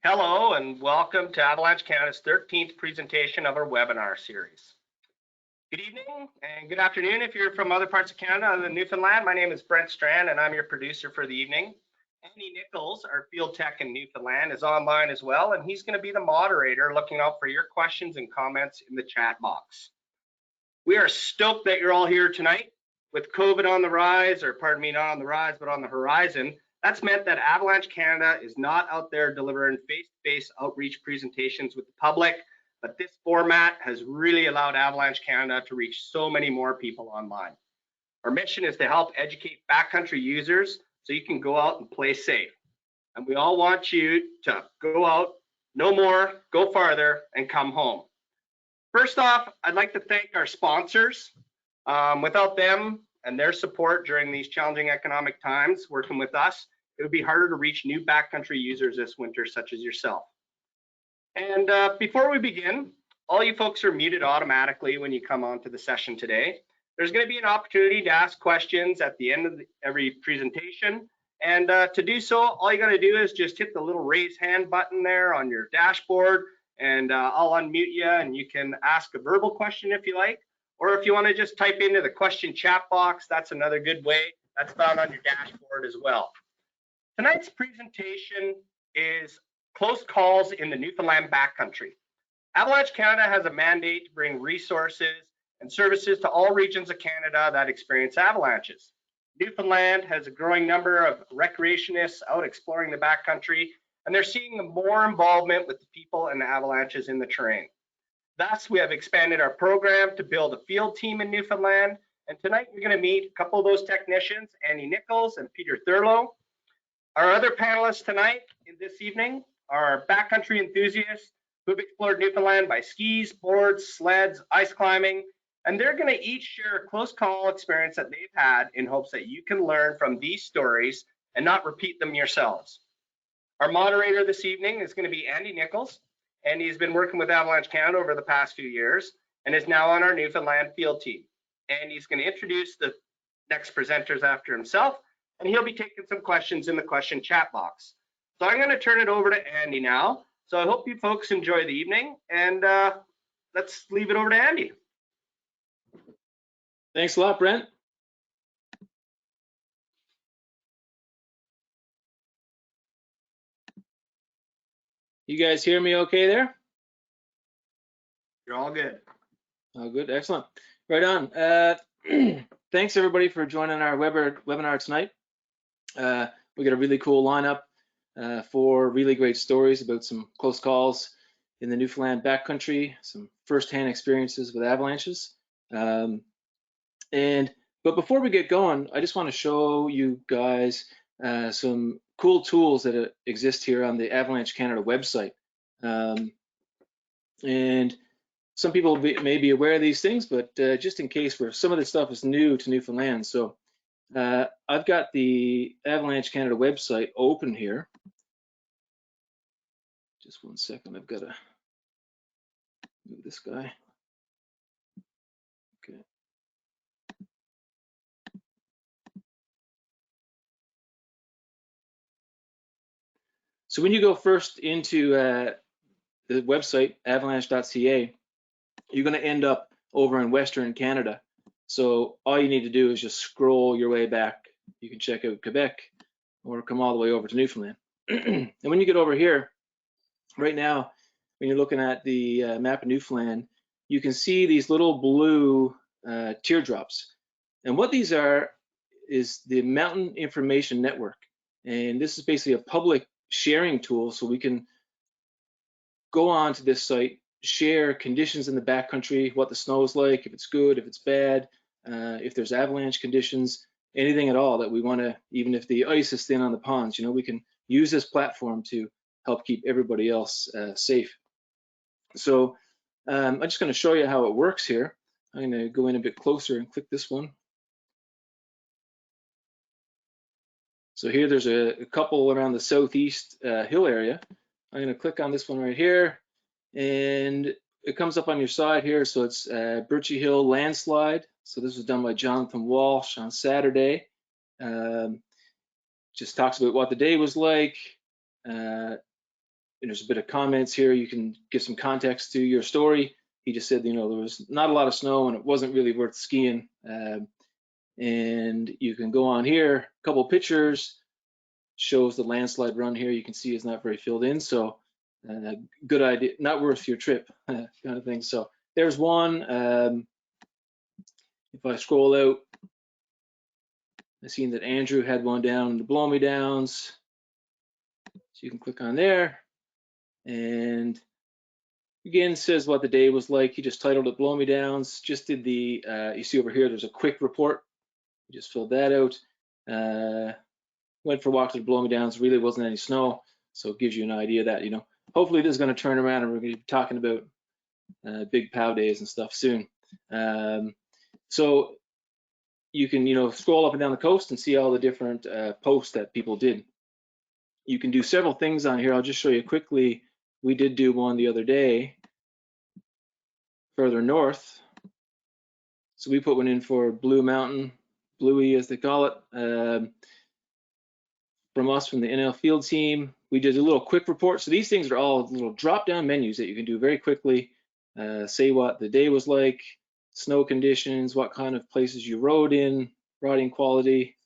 Hello and welcome to Avalanche Canada's 13th presentation of our webinar series. Good evening and good afternoon if you're from other parts of Canada other than Newfoundland. My name is Brent Strand and I'm your producer for the evening. Andy Nichols, our field tech in Newfoundland, is online as well, and he's going to be the moderator looking out for your questions and comments in the chat box. We are stoked that you're all here tonight. With COVID on the rise, or pardon me, not on the rise, but on the horizon, that's meant that Avalanche Canada is not out there delivering face-to-face outreach presentations with the public, but this format has really allowed Avalanche Canada to reach so many more people online. Our mission is to help educate backcountry users so you can go out and play safe. And we all want you to go out, know more, go farther, and come home. First off, I'd like to thank our sponsors. Without them and their support during these challenging economic times working with us, it would be harder to reach new backcountry users this winter, such as yourself. And before we begin, all you folks are muted automatically when you come onto the session today. There's going to be an opportunity to ask questions at the end of every presentation. And to do so, all you got to do is just hit the little raise hand button there on your dashboard, and I'll unmute you and you can ask a verbal question if you like. Or if you want to just type into the question chat box, that's another good way. That's found on your dashboard as well. Tonight's presentation is close calls in the Newfoundland backcountry. Avalanche Canada has a mandate to bring resources and services to all regions of Canada that experience avalanches. Newfoundland has a growing number of recreationists out exploring the backcountry, and they're seeing more involvement with the people and the avalanches in the terrain. Thus, we have expanded our program to build a field team in Newfoundland. And tonight, we're going to meet a couple of those technicians, Andy Nichols and Peter Thorlow. Our other panelists tonight, this evening, are backcountry enthusiasts who've explored Newfoundland by skis, boards, sleds, ice climbing. And they're going to each share a close call experience that they've had in hopes that you can learn from these stories and not repeat them yourselves. Our moderator this evening is going to be Andy Nichols. And he's been working with Avalanche Canada over the past few years and is now on our Newfoundland field team. And he's going to introduce the next presenters after himself, and he'll be taking some questions in the question chat box. So I'm going to turn it over to Andy now. So I hope you folks enjoy the evening, and let's leave it over to Andy. Thanks a lot, Brent. You guys hear me okay there? You're all good. Oh, good, excellent. Right on. Thanks everybody for joining our webinar tonight. We got a really cool lineup for really great stories about some close calls in the Newfoundland backcountry, some firsthand experiences with avalanches. But before we get going, I just want to show you guys some cool tools that exist here on the Avalanche Canada website. And some people may be aware of these things, but just in case, where some of this stuff is new to Newfoundland. So I've got the Avalanche Canada website open here. Just one second, I've got to move this guy. Okay. So when you go first into the website, avalanche.ca, you're going to end up over in Western Canada. So all you need to do is just scroll your way back. You can check out Quebec or come all the way over to Newfoundland. And when you get over here, right now, when you're looking at the map of Newfoundland, you can see these little blue teardrops. And what these are is the Mountain Information Network. And this is basically a public sharing tool, so we can go on to this site, share conditions in the backcountry, what the snow is like, if it's good, if it's bad, if there's avalanche conditions, anything at all that we want to, even if the ice is thin on the ponds, you know, we can use this platform to help keep everybody else safe. So I'm just going to show you how it works here. I'm going to go in a bit closer and click this one. So here there's a couple around the southeast hill area. I'm going to click on this one right here, and it comes up on your side here. So it's Burchie Hill Landslide. So this was done by Jonathan Walsh on Saturday. Just talks about what the day was like, there's a bit of comments here. You can give some context to your story. He just said, there was not a lot of snow and it wasn't really worth skiing. And you can go on here, a couple of pictures, shows the landslide run here. You can see it's not very filled in, so good idea, not worth your trip kind of thing. So there's one. If I scroll out, I've seen that Andrew had one down in the Blow Me Downs. So you can click on there, and again says what the day was like. He just titled it Blow Me Downs. Just did the you see over here, there's a quick report. Just filled that out. Went for a walk to the Blow Me Downs. Really wasn't any snow, so it gives you an idea that hopefully this is going to turn around, and we're going to be talking about big POW days and stuff soon. So you can scroll up and down the coast and see all the different posts that people did. You can do several things on here. I'll just show you quickly. We did do one the other day further north. So we put one in for Blue Mountain, Bluey as they call it, from us, from the NL field team. We did a little quick report. So these things are all little drop-down menus that you can do very quickly. Say what the day was like, snow conditions, what kind of places you rode in, riding quality,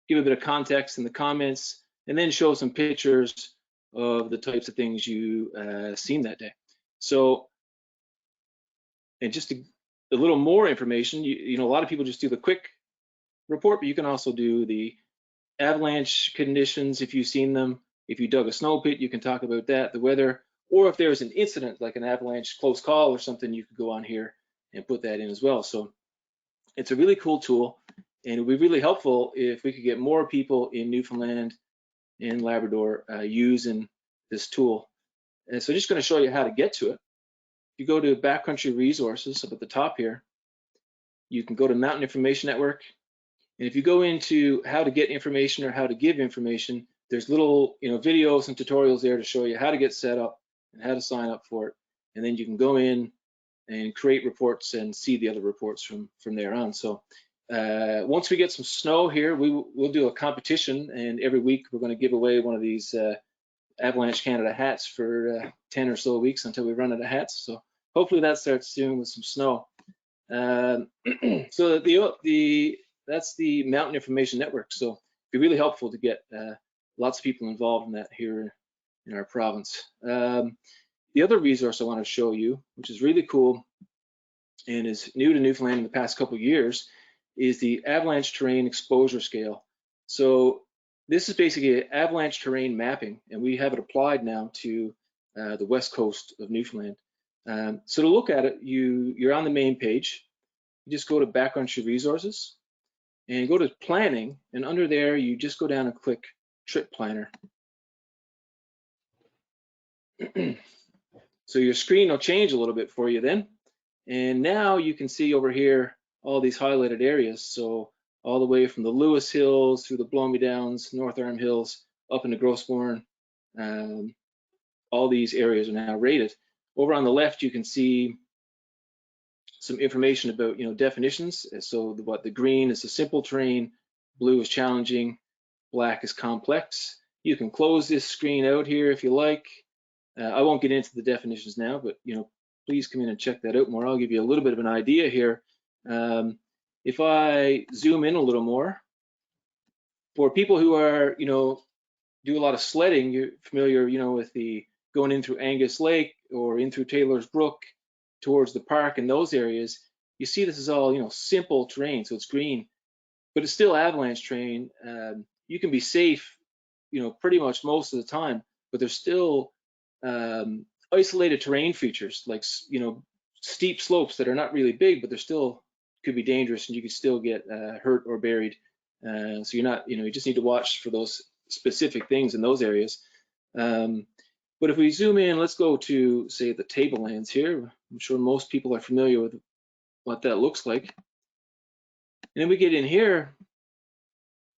give a bit of context in the comments, and then show some pictures of the types of things you seen that day. So, and just a little more information, a lot of people just do the quick report, but you can also do the avalanche conditions if you've seen them. If you dug a snow pit, you can talk about that, the weather, or if there's an incident like an avalanche close call or something, you could go on here and put that in as well. So it's a really cool tool, and it would be really helpful if we could get more people in Newfoundland and Labrador using this tool. And so just going to show you how to get to it. If you go to Backcountry Resources up at the top here, you can go to Mountain Information Network. And if you go into how to get information or how to give information, there's little videos and tutorials there to show you how to get set up and how to sign up for it. And then you can go in and create reports and see the other reports from there on. So once we get some snow here, we'll do a competition, and every week we're going to give away one of these Avalanche Canada hats for 10 or so weeks until we run out of hats. So hopefully that starts soon with some snow. So that's the Mountain Information Network. So it'd be really helpful to get lots of people involved in that here in our province. The other resource I want to show you, which is really cool and is new to Newfoundland in the past couple of years, is the Avalanche Terrain Exposure Scale. So this is basically avalanche terrain mapping, and we have it applied now to the west coast of Newfoundland. So to look at it, you're on the main page. You just go to Backcountry Resources and go to Planning, and under there you just go down and click Trip Planner. So your screen will change a little bit for you then, and now you can see over here all these highlighted areas. So all the way from the Lewis Hills through the Blow Me Downs, North Arm Hills, up into Grossbourne, all these areas are now rated. Over on the left, you can see some information about definitions. So what the green is the simple terrain, blue is challenging, black is complex. You can close this screen out here if you like. I won't get into the definitions now, but please come in and check that out more. I'll give you a little bit of an idea here. If I zoom in a little more, for people who are do a lot of sledding, you're familiar with the going in through Angus Lake or in through Taylor's Brook towards the park and those areas. You see this is all simple terrain, so it's green, but it's still avalanche terrain. You can be safe pretty much most of the time, but there's still isolated terrain features like steep slopes that are not really big, but they're still could be dangerous, and you could still get hurt or buried. So you're not you just need to watch for those specific things in those areas. But if we zoom in, let's go to say the tablelands here. I'm sure most people are familiar with what that looks like. And then we get in here.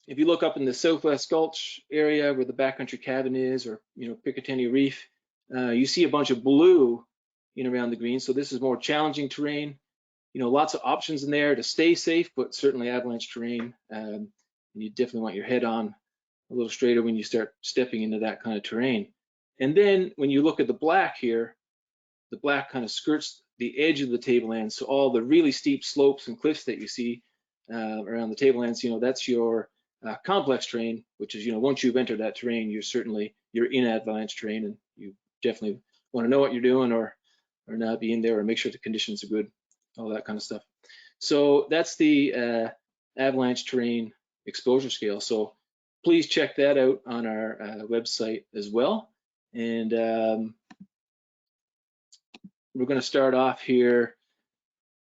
If you look up in the Southwest Gulch area where the backcountry cabin is, or Picatinny Reef, you see a bunch of blue around the green. So this is more challenging terrain. Lots of options in there to stay safe, but certainly avalanche terrain. And you definitely want your head on a little straighter when you start stepping into that kind of terrain. And then when you look at the black here, the black kind of skirts the edge of the tablelands. So all the really steep slopes and cliffs that you see around the tablelands, that's your complex terrain, which is, once you've entered that terrain, you're in avalanche terrain, and you definitely want to know what you're doing or not be in there, or make sure the conditions are good, all that kind of stuff. So that's the avalanche terrain exposure scale. So please check that out on our website as well. And we're going to start off here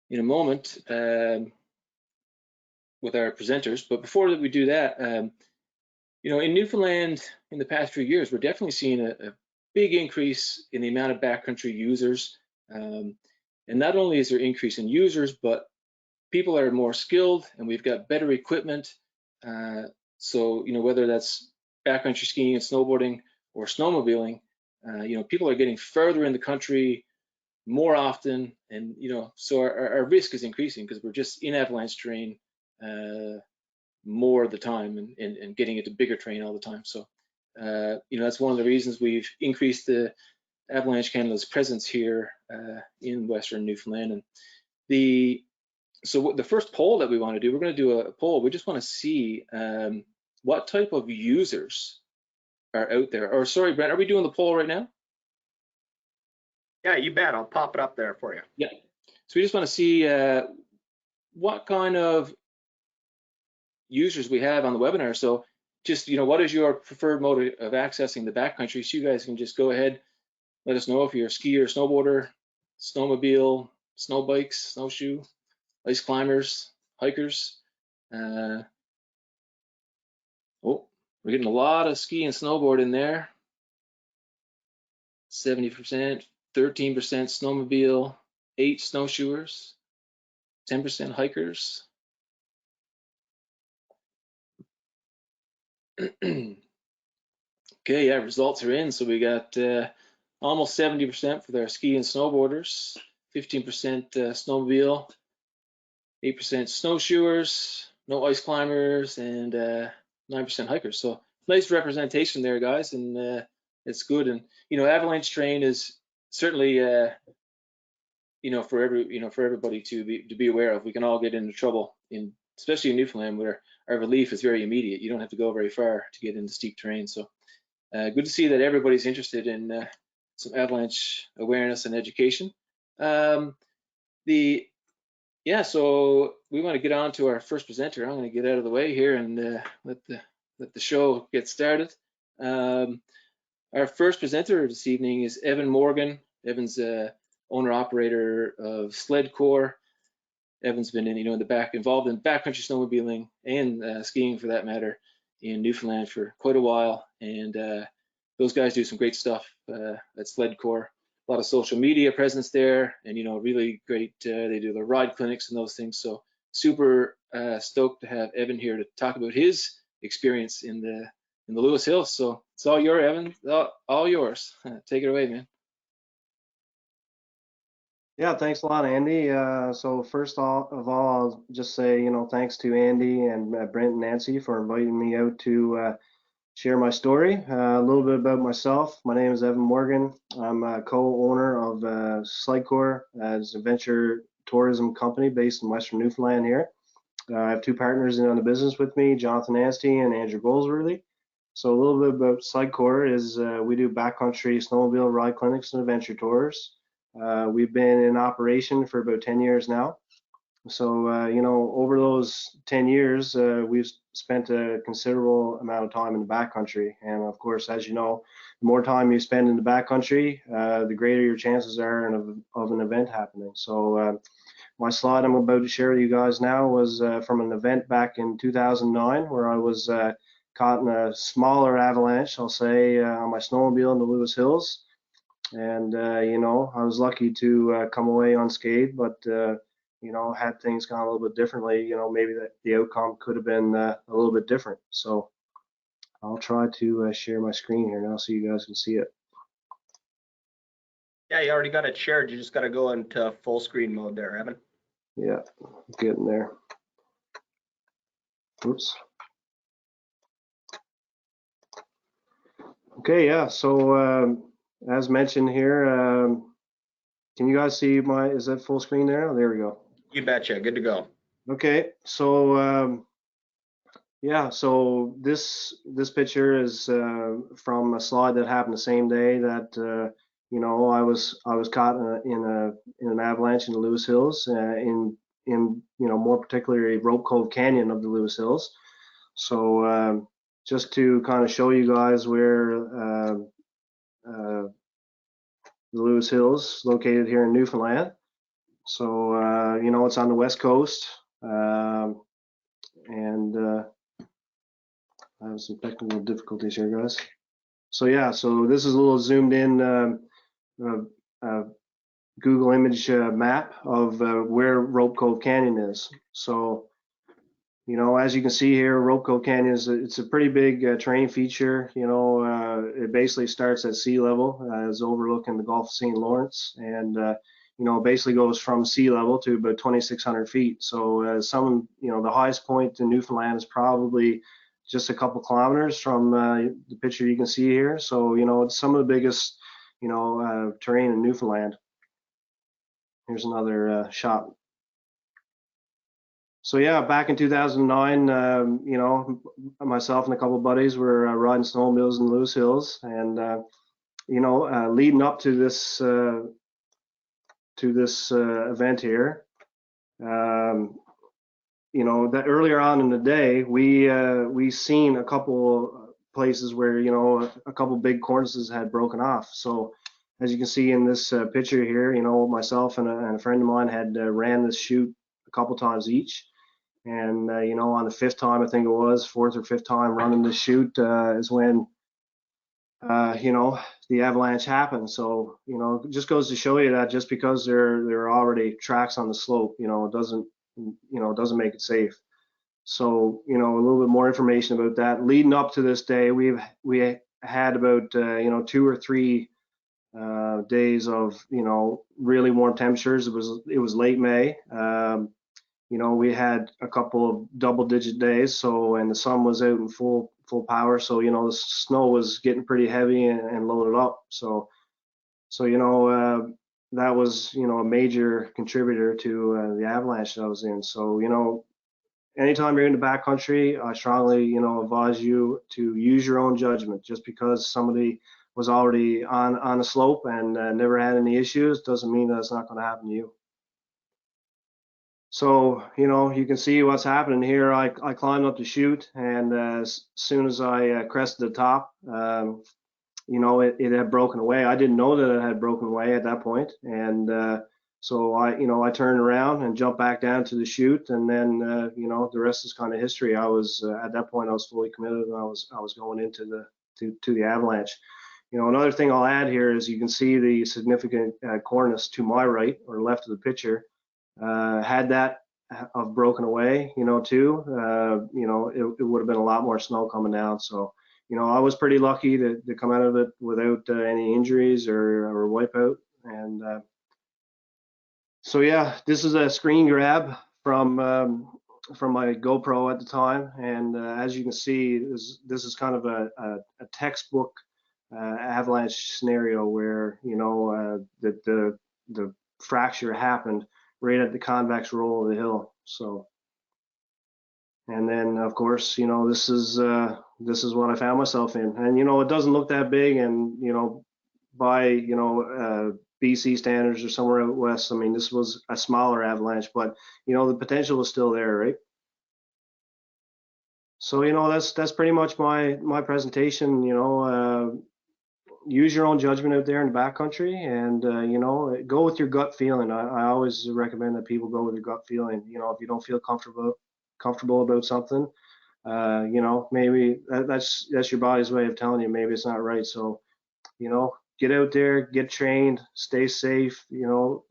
in a moment with our presenters. But before we do that, in Newfoundland in the past few years, we're definitely seeing a big increase in the amount of backcountry users. And not only is there increase in users, but people are more skilled, and we've got better equipment. So, whether that's backcountry skiing and snowboarding or snowmobiling, people are getting further in the country more often, and so our risk is increasing because we're just in avalanche terrain more of the time, and getting into bigger terrain all the time. So that's one of the reasons we've increased the Avalanche Canada's presence here in Western Newfoundland. And so the first poll that we want to do, we're going to do a poll. We just want to see what type of users are out there. Or sorry, Brent, are we doing the poll right now? Yeah, you bet. I'll pop it up there for you. Yeah. So we just want to see what kind of users we have on the webinar. So just, what is your preferred mode of accessing the backcountry? So you guys can just go ahead, let us know if you're a skier, snowboarder, snowmobile, snow bikes, snowshoe, ice climbers, hikers. We're getting a lot of ski and snowboard in there. 70%, 13% snowmobile, 8 snowshoers, 10% hikers. Okay, yeah, results are in. So we got almost 70% for their ski and snowboarders, 15% snowmobile, 8% snowshoers, no ice climbers, and 9% hikers. So nice representation there, guys, and it's good. And avalanche terrain is certainly for everybody to be aware of. We can all get into trouble especially in Newfoundland, where our relief is very immediate. You don't have to go very far to get into steep terrain. So good to see that everybody's interested in some avalanche awareness and education. So we want to get on to our first presenter. I'm going to get out of the way here and let the show get started. Our first presenter this evening is Evan Morgan. Evan's owner-operator of Sledcore. Evan's been involved in backcountry snowmobiling and skiing, for that matter, in Newfoundland for quite a while. And those guys do some great stuff at Sledcore. A lot of social media presence there, and really great. They do the ride clinics and those things. So super stoked to have Evan here to talk about his experience in the Lewis Hills. So it's all yours, Evan. All yours. Take it away, man. Yeah, thanks a lot, Andy. So first of all, I'll just say, thanks to Andy and Brent and Nancy for inviting me out to share my story. A little bit about myself. My name is Evan Morgan. I'm a co-owner of Sledcore, as a venture tourism company based in Western Newfoundland here. I have 2 partners in on the business with me, Jonathan Anstey and Andrew Goldsworthy. So a little bit about Sledcore is we do backcountry snowmobile ride clinics and adventure tours. We've been in operation for about 10 years now. So, over those 10 years, we've spent a considerable amount of time in the backcountry. And of course, as you know, the more time you spend in the backcountry, the greater your chances are of an event happening. So my slide I'm about to share with you guys now was from an event back in 2009, where I was caught in a smaller avalanche, I'll say, on my snowmobile in the Lewis Hills. And, I was lucky to come away unscathed, but, had things gone a little bit differently, maybe the outcome could have been a little bit different. So I'll try to share my screen here now so you guys can see it. Yeah, you already got it shared. You just got to go into full screen mode there, Evan. Yeah, getting there. Oops. Okay, yeah. So as mentioned here, can you guys see is that full screen there? Oh, there we go. You betcha. Good to go. Okay, so yeah, so this picture is from a slide that happened the same day that I was caught in an avalanche in the Lewis Hills in more particularly Rope Cove Canyon of the Lewis Hills. So just to kind of show you guys where the Lewis Hills located here in Newfoundland. So it's on the west coast, and I have some technical difficulties here, guys. So yeah, so this is a little zoomed in Google image map of where Rope Cove Canyon is. So as you can see here, Rope Cove Canyon it's a pretty big terrain feature. It basically starts at sea level, is overlooking the Gulf of St. Lawrence, and basically goes from sea level to about 2,600 feet. So the highest point in Newfoundland is probably just a couple kilometers from the picture you can see here. So it's some of the biggest terrain in Newfoundland. Here's another shot. So yeah, back in 2009, myself and a couple of buddies were riding snowmobiles in Lewis Hills, and leading up to this event here, that earlier on in the day, we seen a couple places where a couple big cornices had broken off. So as you can see in this picture here, myself and a friend of mine had ran this chute a couple times each. And on the fifth time, I think it was fourth or fifth time running the chute is when the avalanche happened. So it just goes to show you that just because there are already tracks on the slope, it doesn't make it safe. So a little bit more information about that. Leading up to this day, we had about 2 or 3 days of really warm temperatures. It was late May. We had a couple of double-digit days, and the sun was out in full power. So the snow was getting pretty heavy and loaded up. So that was a major contributor to the avalanche that I was in. So anytime you're in the backcountry, I strongly advise you to use your own judgment. Just because somebody was already on a slope and never had any issues doesn't mean that it's not going to happen to you. So, you can see what's happening here. I climbed up the chute, and as soon as I crested the top, it had broken away. I didn't know that it had broken away at that point. And so I turned around and jumped back down to the chute, and then, the rest is kind of history. I was, at that point, I was fully committed, and I was going into the avalanche. Another thing I'll add here is you can see the significant cornice to my right or left of the picture. Had that have broken away, too, it would have been a lot more snow coming down. So, I was pretty lucky to come out of it without any injuries or wipeout. And so, yeah, this is a screen grab from my GoPro at the time. And as you can see, this is kind of a textbook avalanche scenario where, the fracture happened right at the convex roll of the hill. So, and then of course, this is what I found myself in. And it doesn't look that big, and by BC standards or somewhere out west, I mean, this was a smaller avalanche, but the potential was still there, right? So that's pretty much my presentation. Use your own judgment out there in the backcountry, and go with your gut feeling. I always recommend that people go with their gut feeling. If you don't feel comfortable about something, maybe that's your body's way of telling you maybe it's not right. So get out there, get trained, stay safe,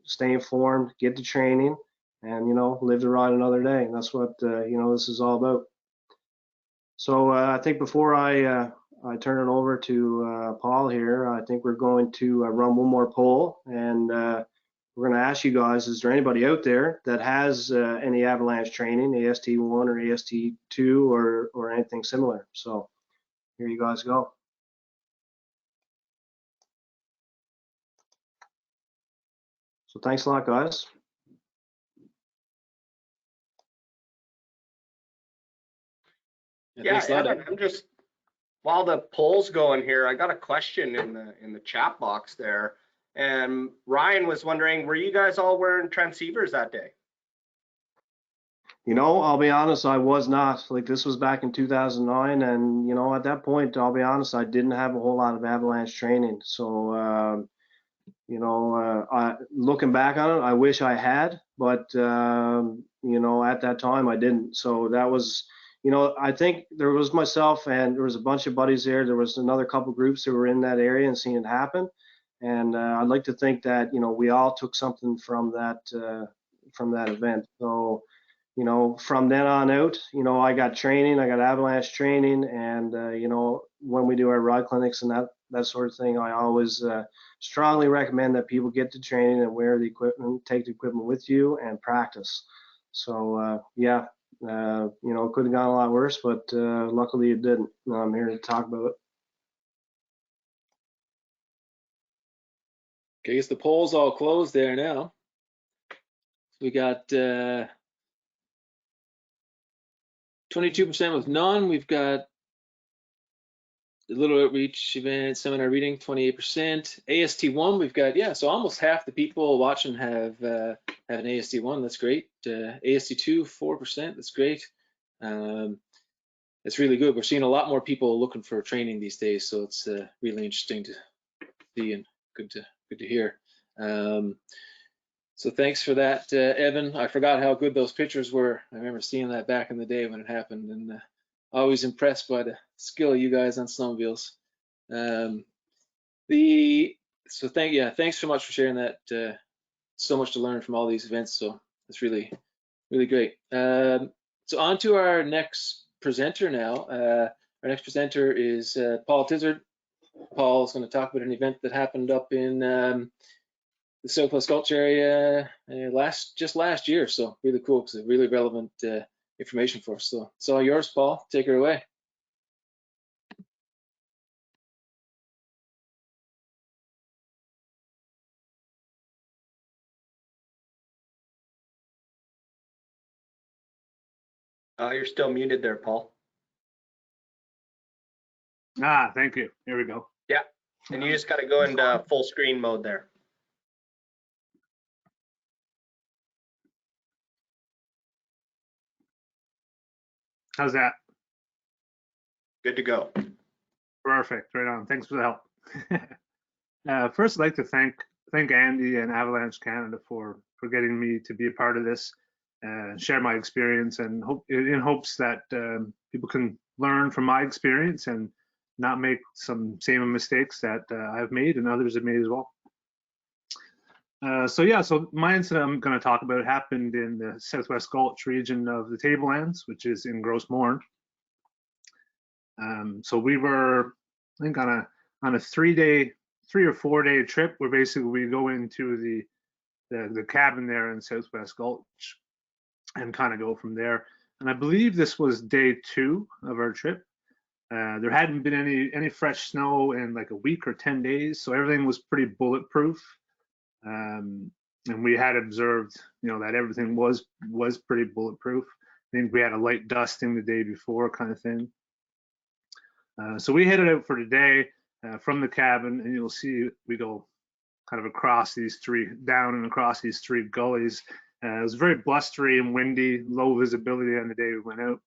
stay informed, get the training, and live to ride another day. And that's what this is all about. So I think before I turn it over to Paul here, I think we're going to run one more poll, and we're going to ask you guys, is there anybody out there that has any avalanche training, AST1 or AST2 or anything similar? So here you guys go. So thanks a lot, guys. Yeah, Thanks a lot, Evan, I'm just, while the poll's going here, I got a question in the chat box there. And Ryan was wondering, were you guys all wearing transceivers that day? You know, I'll be honest, I was not. Like, this was back in 2009, and you know, at that point, I'll be honest, I didn't have a whole lot of avalanche training. So, you know, looking back on it, I wish I had, but you know, at that time, I didn't. So that was, you know, I think there was myself and there was a bunch of buddies there. There was another couple groups that were in that area and seeing it happen. And I'd like to think that, you know, we all took something from that event. So, you know, from then on out, you know, I got training, I got avalanche training, and you know, when we do our ride clinics and that sort of thing, I always strongly recommend that people get the training and wear the equipment, take the equipment with you, and practice. So yeah, you know, it could have gone a lot worse, but luckily it didn't. I'm here to talk about it. Okay, I guess the poll's all closed there now. We got 22% with none. We've got a little outreach event, seminar reading, 28%. AST1, we've got, yeah, so almost half the people watching have an AST1. That's great. AST2, 4%. That's great. It's really good. We're seeing a lot more people looking for training these days, so it's really interesting to see and good to hear. So thanks for that, Evan. I forgot how good those pictures were. I remember seeing that back in the day when it happened, and always impressed by the skill of you guys on snowmobiles. Thanks so much for sharing that. So much to learn from all these events, so it's really great. So on to our next presenter now. Our next presenter is Paul Tizzard. Paul is going to talk about an event that happened up in the Southwest Gulch area just last year. So really cool because it's really relevant information for us. So it's all yours, Paul. Take her away. You're still muted there, Paul. Thank you. Here we go. Yeah, and you just got to go into full screen mode there. How's that? Good to go. Perfect. Right on. Thanks for the help. First, I'd like to thank Andy and Avalanche Canada for getting me to be a part of this, share my experience, and in hopes that people can learn from my experience and not make some same mistakes that I've made and others have made as well. So my incident I'm going to talk about happened in the Southwest Gulch region of the Tablelands, which is in Gros Morne. So we were, I think, on a 3 or 4 day trip where basically we go into the cabin there in Southwest Gulch and kind of go from there. And I believe this was day 2 of our trip. There hadn't been any fresh snow in like a week or 10 days, so everything was pretty bulletproof. And we had observed, you know, that everything was pretty bulletproof. I think we had a light dusting the day before, kind of thing. So we headed out for today from the cabin, and you'll see we go kind of across these down and across these 3 gullies. It was very blustery and windy, low visibility on the day we went out.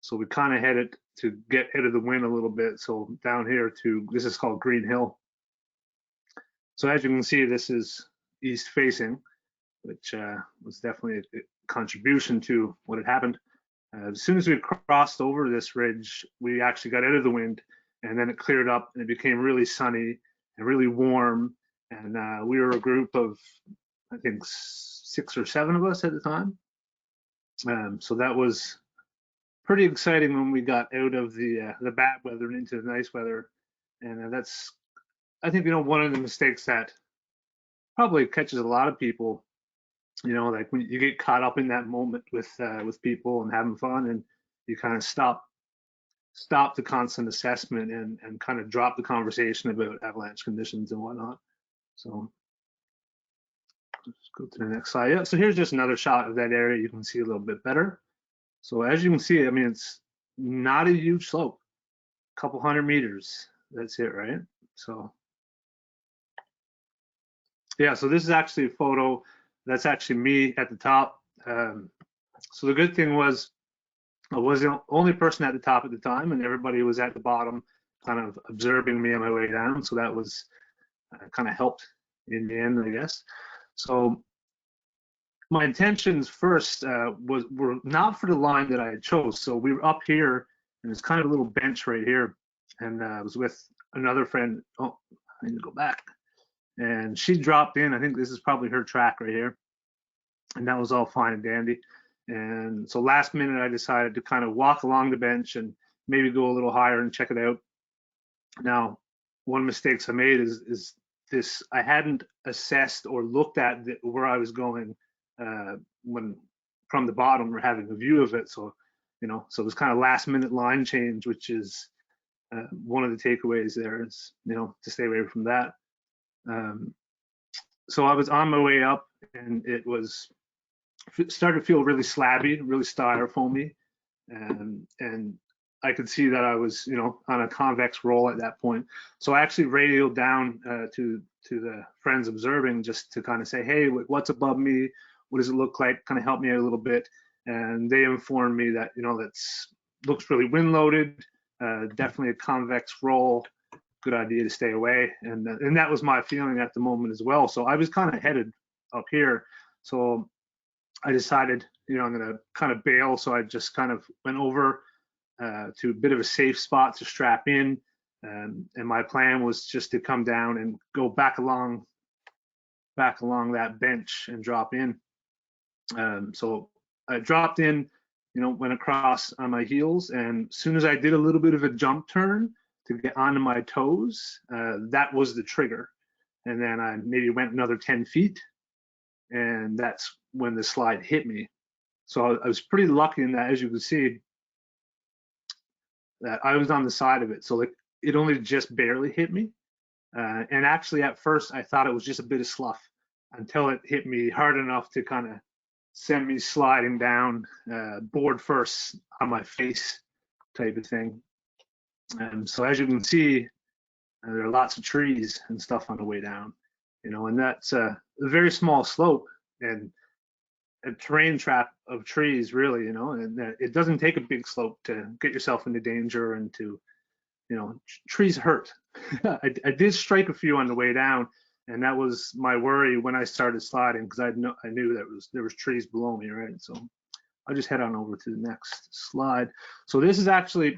So we kind of headed to get out of the wind a little bit. So down here this is called Green Hill. So as you can see, this is east facing, which was definitely a contribution to what had happened. As soon as we crossed over this ridge, we actually got out of the wind, and then it cleared up and it became really sunny and really warm. And we were a group of, I think, 6 or 7 of us at the time. So that was pretty exciting when we got out of the bad weather and into the nice weather. And that's, I think, you know, one of the mistakes that probably catches a lot of people, you know, like when you get caught up in that moment with people and having fun, and you kind of stop the constant assessment and kind of drop the conversation about avalanche conditions and whatnot. So Let's go to the next slide. Yeah, so here's just another shot of that area. You can see a little bit better. So as you can see, I mean, it's not a huge slope, a couple 100 meters. That's it, right? So yeah, so this is actually a photo. That's actually me at the top. So the good thing was I was the only person at the top at the time, and everybody was at the bottom, kind of observing me on my way down. So that was kind of helped in the end, I guess. So my intentions first were not for the line that I had chose. So we were up here, and it's kind of a little bench right here, and I was with another friend. Oh, I need to go back. And she dropped in. I think this is probably her track right here, and that was all fine and dandy. And so last minute, I decided to kind of walk along the bench and maybe go a little higher and check it out. Now, one mistake I made is this: I hadn't assessed or looked at where I was going when from the bottom or having a view of it. So, you know, so it was kind of last minute line change, which is one of the takeaways there is, you know, to stay away from that. So I was on my way up, and it started to feel really slabby, really styrofoamy, and I could see that I was, you know, on a convex roll at that point. So I actually radioed down to the friends observing, just to kind of say, hey, what's above me? What does it look like? Kind of help me out a little bit. And they informed me that, you know, looks really wind loaded, definitely a convex roll. Good idea to stay away. And that was my feeling at the moment as well. So I was kind of headed up here. So I decided, you know, I'm going to kind of bail. So I just kind of went over to a bit of a safe spot to strap in. And my plan was just to come down and go back along that bench and drop in. So I dropped in, you know, went across on my heels. And as soon as I did a little bit of a jump turn to get onto my toes, that was the trigger. And then I maybe went another 10 feet, and that's when the slide hit me. So I was pretty lucky in that, as you can see, that I was on the side of it. So like it only just barely hit me. And actually at first I thought it was just a bit of slough until it hit me hard enough to kind of send me sliding down, board first on my face type of thing. So as you can see, there are lots of trees and stuff on the way down, you know, and that's a very small slope and a terrain trap of trees, really, you know, and it doesn't take a big slope to get yourself into danger and to, you know, trees hurt. I did strike a few on the way down, and that was my worry when I started sliding, because I knew that there was trees below me, right? So I'll just head on over to the next slide. So this is actually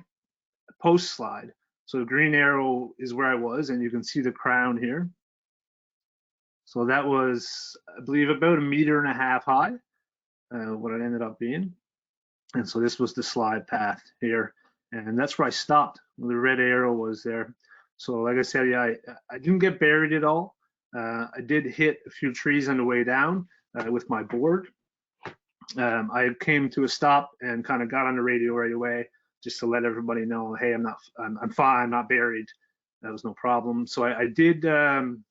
post slide. So the green arrow is where I was, and you can see the crown here. So that was, I believe, about 1.5 meters high, what it ended up being. And so this was the slide path here, and that's where I stopped. The red arrow was there. So like I said, yeah, I didn't get buried at all. I did hit a few trees on the way down with my board. I came to a stop and kind of got on the radio right away, just to let everybody know, hey, I'm fine, not buried. That was no problem. So I did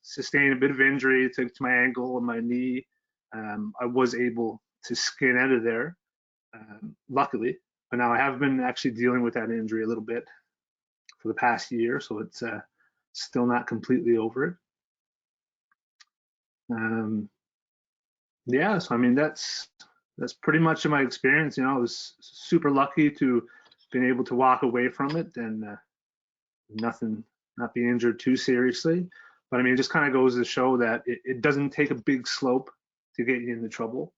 sustain a bit of injury to my ankle and my knee. I was able to skin out of there, luckily. But now I have been actually dealing with that injury a little bit for the past year, so it's still not completely over it. Yeah, so I mean, that's pretty much my experience. You know, I was super lucky to been able to walk away from it and not be injured too seriously. But I mean, it just kind of goes to show that it doesn't take a big slope to get you into trouble.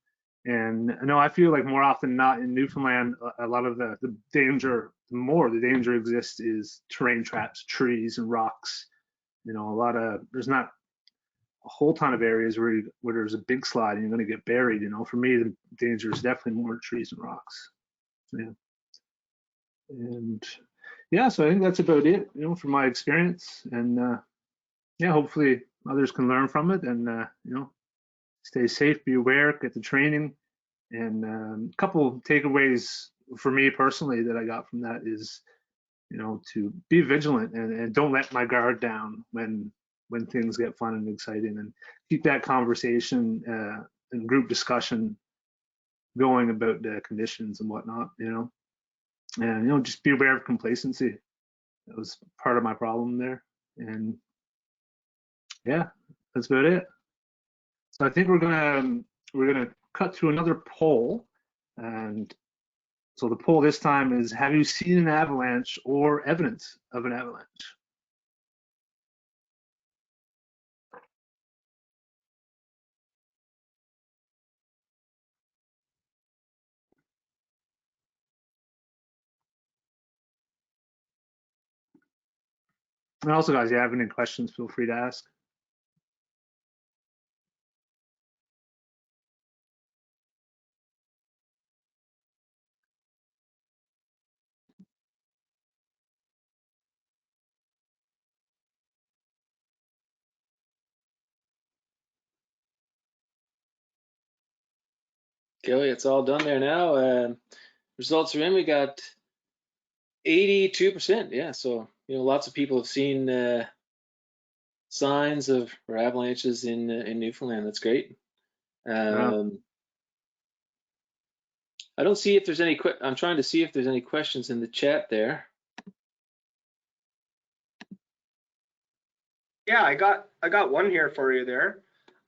And I know I feel like more often than not in Newfoundland, a lot of the danger, the danger exists is terrain traps, trees and rocks. You know, there's not a whole ton of areas where there's a big slide and you're going to get buried. You know, for me, the danger is definitely more trees and rocks. Yeah. And yeah, so I think that's about it, you know, from my experience. And yeah, hopefully others can learn from it and, you know, stay safe, be aware, get the training. And a couple of takeaways for me personally that I got from that is, you know, to be vigilant and don't let my guard down when when things get fun and exciting, and keep that conversation and group discussion going about the conditions and whatnot, and just be aware of complacency. That was part of my problem there, and yeah, that's about it. So I think we're gonna cut to another poll, and so the poll this time is: have you seen an avalanche or evidence of an avalanche? And also, guys, if you have any questions, feel free to ask. Kelly, it's all done there now. Results are in. We got 82%. Yeah, so lots of people have seen signs of or avalanches in Newfoundland. That's great. Wow. I don't see if there's any. I'm trying to see if there's any questions in the chat there. Yeah, I got one here for you there.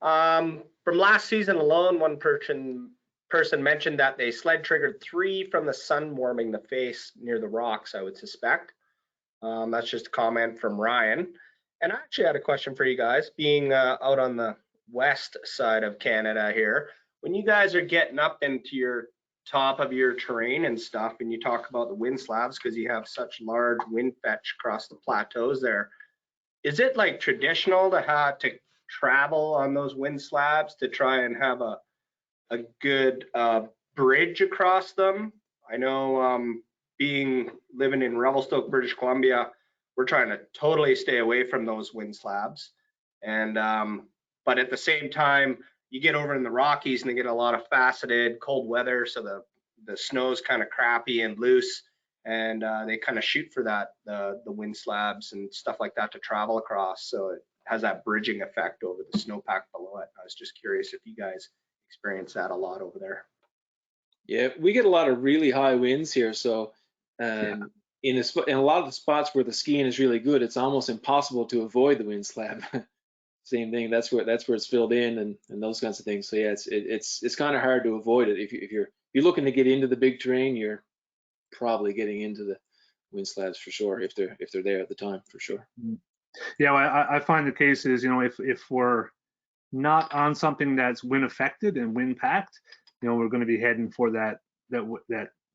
From last season alone, one person mentioned that they sled triggered 3 from the sun warming the face near the rocks, I would suspect. That's just a comment from Ryan. And I actually had a question for you guys, being out on the west side of Canada here. When you guys are getting up into your top of your terrain and stuff, and you talk about the wind slabs because you have such large wind fetch across the plateaus there, is it like traditional to have to travel on those wind slabs to try and have a good bridge across them? I know living in Revelstoke, British Columbia, we're trying to totally stay away from those wind slabs. And but at the same time, you get over in the Rockies and they get a lot of faceted cold weather, so the snow's kind of crappy and loose, and they kind of shoot for that the wind slabs and stuff like that to travel across. So it has that bridging effect over the snowpack below it. I was just curious if you guys experience that a lot over there. Yeah, we get a lot of really high winds here, so in a lot of the spots where the skiing is really good, it's almost impossible to avoid the wind slab. Same thing. That's where it's filled in and those kinds of things. So yeah, it's kind of hard to avoid it. If you're looking to get into the big terrain, you're probably getting into the wind slabs for sure if they're there at the time, for sure. Yeah, well, I find the case is, if we're not on something that's wind affected and wind packed, we're going to be heading for that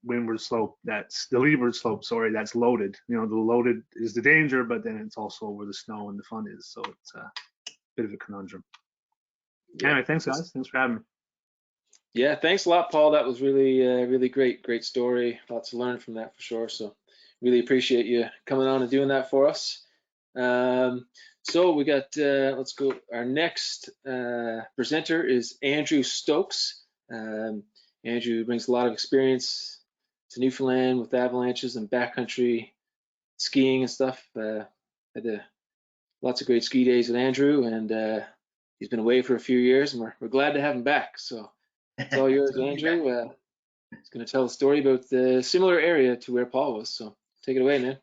windward slope, that's the leeward slope, sorry, that's loaded. The loaded is the danger, but then it's also where the snow and the fun is. So it's a bit of a conundrum. Yeah. Anyway, thanks guys. Thanks for having me. Yeah, thanks a lot, Paul. That was really great story. Lots to learn from that for sure. So really appreciate you coming on and doing that for us. So we got, let's go. Our next presenter is Andrew Stokes. Andrew brings a lot of experience to Newfoundland with avalanches and backcountry skiing and stuff. Had lots of great ski days with Andrew, and he's been away for a few years, and we're glad to have him back. So it's all yours, Andrew. He's going to tell a story about the similar area to where Paul was. So take it away, man.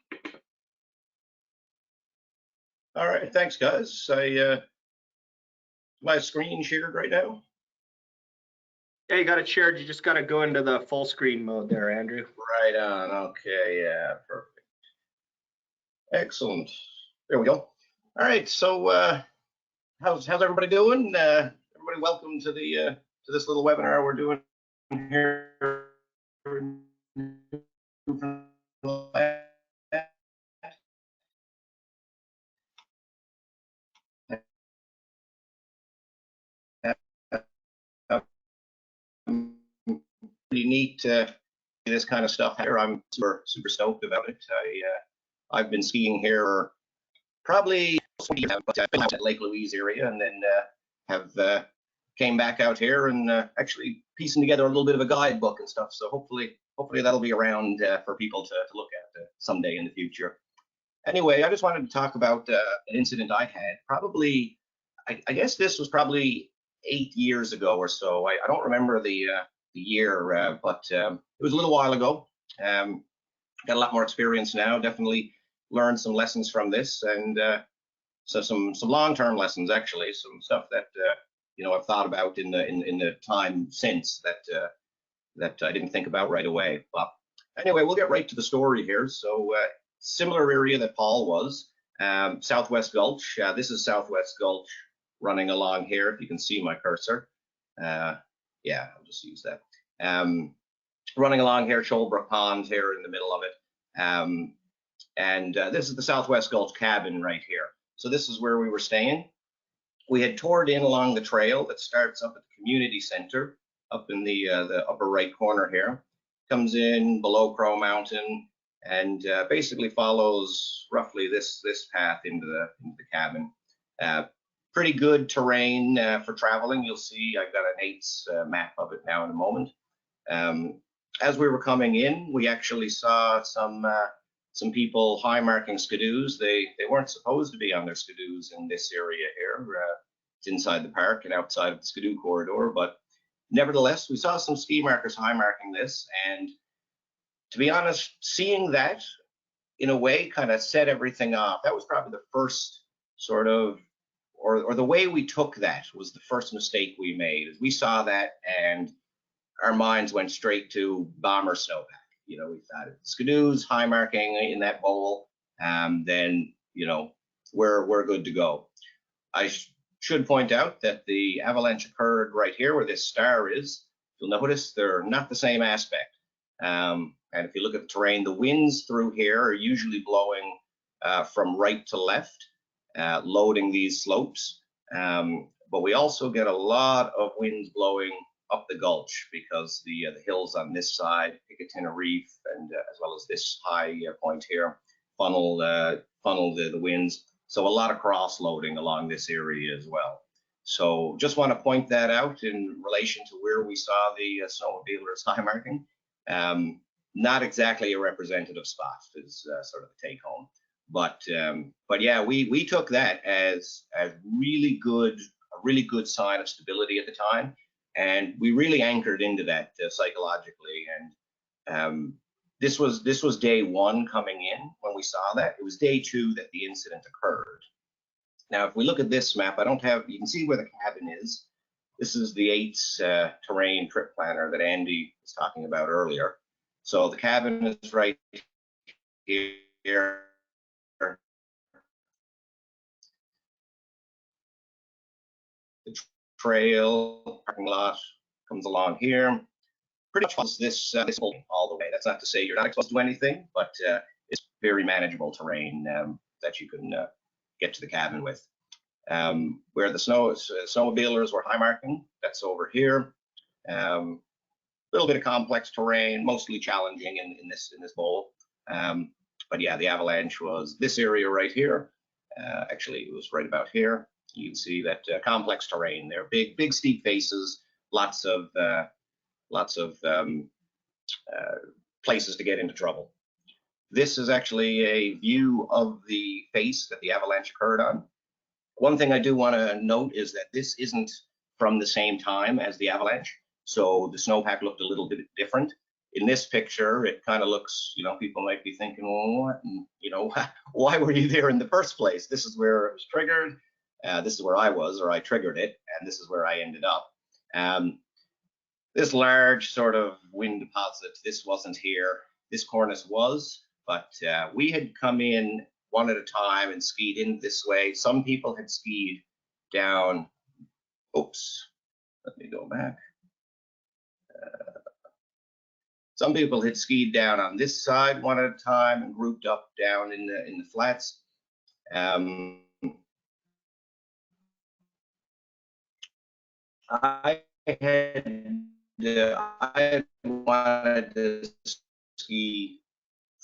All right, thanks, guys. My screen shared right now. Yeah, you got it shared. You just got to go into the full screen mode there, Andrew. Right on. Okay, yeah, perfect. Excellent. There we go. All right, so how's everybody doing? Everybody, welcome to this little webinar we're doing here. Pretty neat to see this kind of stuff here. I'm super stoked about it. I've been skiing here probably 20 years, but I've been out at Lake Louise area, and then have came back out here and actually piecing together a little bit of a guidebook and stuff. So hopefully that'll be around for people to look at someday in the future. Anyway, I just wanted to talk about an incident I had. Probably, I guess this was probably 8 years ago or so. I don't remember the year, but it was a little while ago. Got a lot more experience now. Definitely learned some lessons from this, and so some long-term lessons actually. Some stuff that you know, I've thought about in the time since that I didn't think about right away. But anyway, we'll get right to the story here. So similar area that Paul was, Southwest Gulch. This is Southwest Gulch running along here. If you can see my cursor. Yeah, I'll just use that. Running along here, Shoalbrook Pond here in the middle of it. And this is the Southwest Gulch cabin right here. So this is where we were staying. We had toured in along the trail that starts up at the community center, up in the upper right corner here. Comes in below Crow Mountain and basically follows roughly this path into the cabin. Pretty good terrain for traveling. You'll see I've got an 8's map of it now in a moment. As we were coming in, we actually saw some people high marking skidoos. They weren't supposed to be on their skidoos in this area here. It's inside the park and outside of the skidoo corridor, but nevertheless, we saw some ski markers high marking this, and to be honest, seeing that in a way kind of set everything off. That was probably the first sort of, or the way we took that was the first mistake we made. Is we saw that and our minds went straight to bomber snowpack. You know, we thought skidoos high marking in that bowl, then you know we're good to go. I should point out that the avalanche occurred right here where this star is. You'll notice they're not the same aspect. And if you look at the terrain, the winds through here are usually blowing from right to left, loading these slopes. But we also get a lot of winds blowing up the gulch because the hills on this side, Picatinna Reef, and as well as this high point here, funnel the winds. So a lot of cross loading along this area as well. So just want to point that out in relation to where we saw the snowmobilers high marking. Not exactly a representative spot is sort of the take home. But yeah, we took that as really good, a really good sign of stability at the time. And we really anchored into that psychologically. And this was day one coming in when we saw that. It was day two that the incident occurred. Now, if we look at this map, you can see where the cabin is. This is the 8's terrain trip planner that Andy was talking about earlier. So the cabin is right here. The trail, parking lot comes along here. Pretty much was this all the way. That's not to say you're not exposed to anything, but it's very manageable terrain that you can get to the cabin with. Where the snowmobilers were high marking, that's over here. Little bit of complex terrain, mostly challenging in this bowl. But yeah, the avalanche was this area right here. Actually, it was right about here. You can see that complex terrain there, big steep faces, lots of places to get into trouble. This is actually a view of the face that the avalanche occurred on. One thing I do want to note is that this isn't from the same time as the avalanche, so the snowpack looked a little bit different. In this picture, it kind of looks, you know, people might be thinking, well, what? And, you know, why were you there in the first place? This is where it was triggered. This is where I was, or I triggered it, and this is where I ended up. This large sort of wind deposit, this wasn't here. This cornice was, but we had come in one at a time and skied in this way. Some people had skied down. Oops, let me go back. Some people had skied down on this side one at a time and grouped up down in the flats. I wanted to ski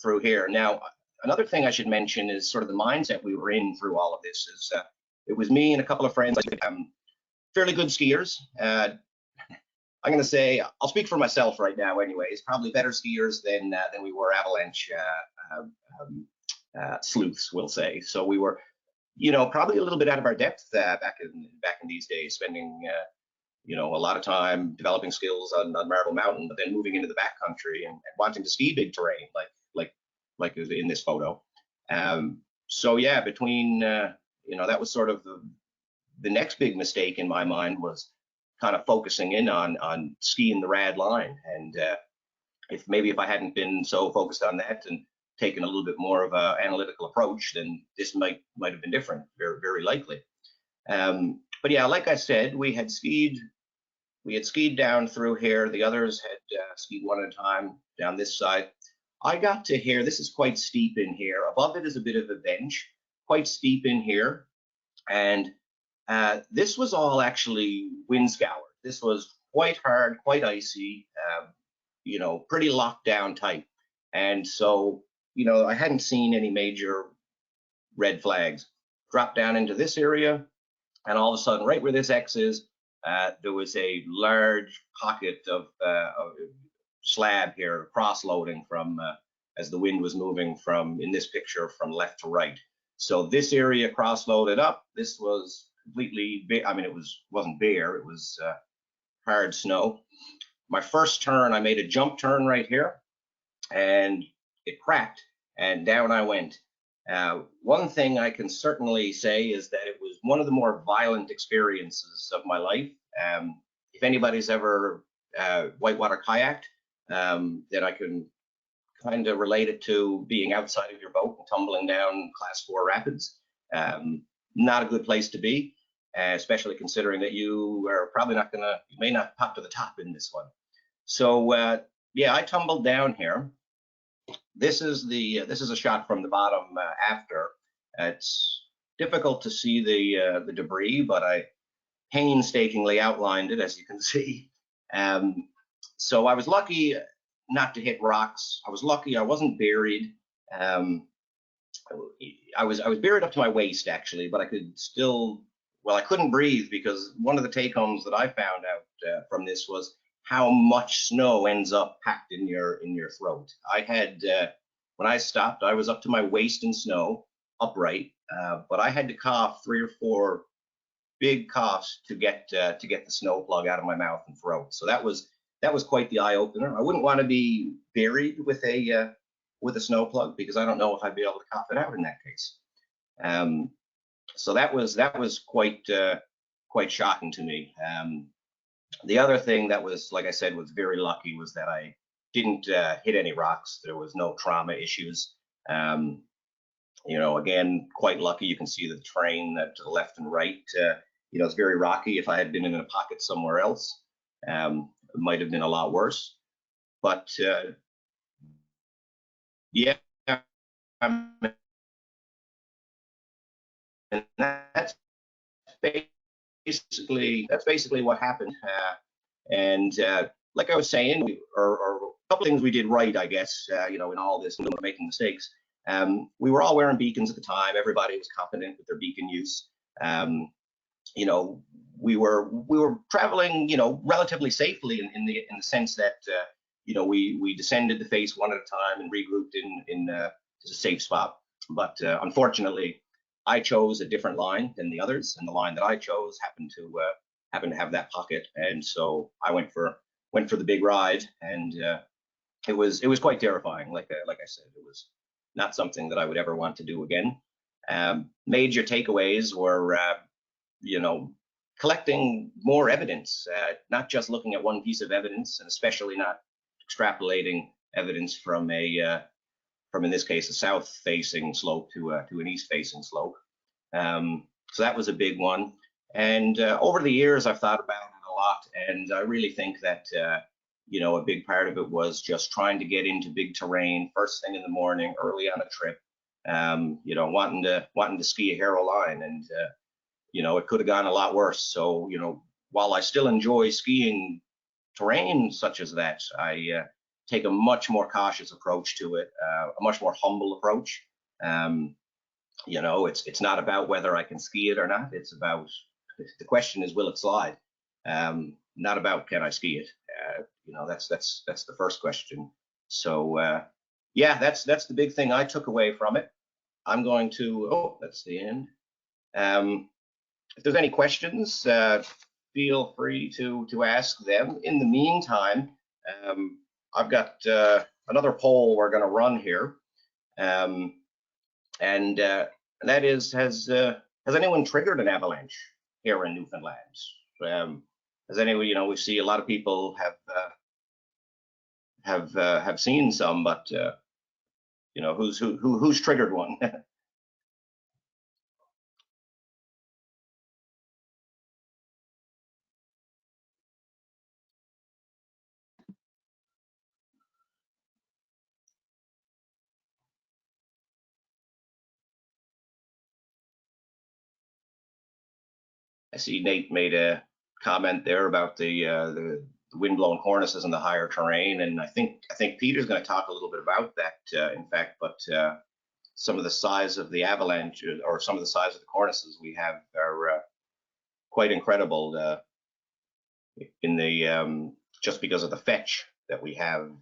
through here. Now, another thing I should mention is sort of the mindset we were in through all of this. Is it was me and a couple of friends, fairly good skiers. I'm going to say, I'll speak for myself right now anyways, probably better skiers than we were avalanche sleuths, we'll say. So we were, probably a little bit out of our depth back in these days, spending a lot of time developing skills on Marble Mountain, but then moving into the backcountry and wanting to ski big terrain, like in this photo. So yeah, between that was sort of the next big mistake in my mind, was kind of focusing in on skiing the rad line. And if I hadn't been so focused on that and taken a little bit more of a analytical approach, then this might have been different, very, very likely. But yeah, like I said, we had skied down through here. The others had skied one at a time down this side. I got to here. This is quite steep in here. Above it is a bit of a bench, quite steep in here. And this was all actually wind scoured. This was quite hard, quite icy, pretty locked down tight. And so, I hadn't seen any major red flags. Dropped down into this area, and all of a sudden, right where this X is, there was a large pocket of slab here, cross-loading from, as the wind was moving from, in this picture, from left to right. So this area cross-loaded up. This was completely, it wasn't bare, it was hard snow. My first turn, I made a jump turn right here, and it cracked, and down I went. One thing I can certainly say is that it was one of the more violent experiences of my life. If anybody's ever whitewater kayaked, then I can kind of relate it to being outside of your boat and tumbling down class 4 rapids. Not a good place to be, especially considering that you are probably you may not pop to the top in this one. So yeah, I tumbled down here. This is a shot from the bottom after. It's difficult to see the debris, but I painstakingly outlined it, as you can see. So I was lucky not to hit rocks. I was lucky I wasn't buried. I was buried up to my waist, actually, but I could still, I couldn't breathe, because one of the take homes that I found out from this was how much snow ends up packed in your throat. I had, when I stopped, I was up to my waist in snow, upright, but I had to cough 3 or 4 big coughs to get the snow plug out of my mouth and throat. So that was quite the eye opener. I wouldn't want to be buried with a snow plug, because I don't know if I'd be able to cough it out in that case. So that was quite shocking to me. The other thing that was, like I said, was very lucky, was that I didn't hit any rocks. There was no trauma issues. Again, quite lucky. You can see the terrain to the left and right. It's very rocky. If I had been in a pocket somewhere else, it might have been a lot worse. But yeah, and that's basically what happened. And like I was saying, or a couple of things we did right, I guess, in all this, making mistakes. We were all wearing beacons at the time. Everybody was confident with their beacon use. We were traveling, relatively safely in the sense that, we descended the face one at a time and regrouped in a safe spot. But unfortunately, I chose a different line than the others, and the line that I chose happened to have that pocket, and so I went for the big ride, and it was quite terrifying. Like I said, it was not something that I would ever want to do again. Major takeaways were, collecting more evidence, not just looking at one piece of evidence, and especially not extrapolating evidence from in this case, a south-facing slope to an east-facing slope. So that was a big one. And over the years, I've thought about it a lot, and I really think that a big part of it was just trying to get into big terrain first thing in the morning, early on a trip. Wanting to ski a hero line, and it could have gone a lot worse. So while I still enjoy skiing terrain such as that, I take a much more cautious approach to it, a much more humble approach. It's not about whether I can ski it or not. It's about, the question is, will it slide? Not about can I ski it. That's the first question. So yeah, that's the big thing I took away from it. I'm going to, oh, that's the end. If there's any questions, feel free to ask them. In the meantime, I've got another poll we're going to run here, and that is, has anyone triggered an avalanche here in Newfoundland? Has anyone, you know, we see a lot of people have seen some, but you know, who's triggered one? I see Nate made a comment there about the wind-blown cornices and the higher terrain, and I think Peter's going to talk a little bit about that, in fact. But some of the size of the avalanche, or some of the size of the cornices we have, are quite incredible. In the just because of the fetch that we have,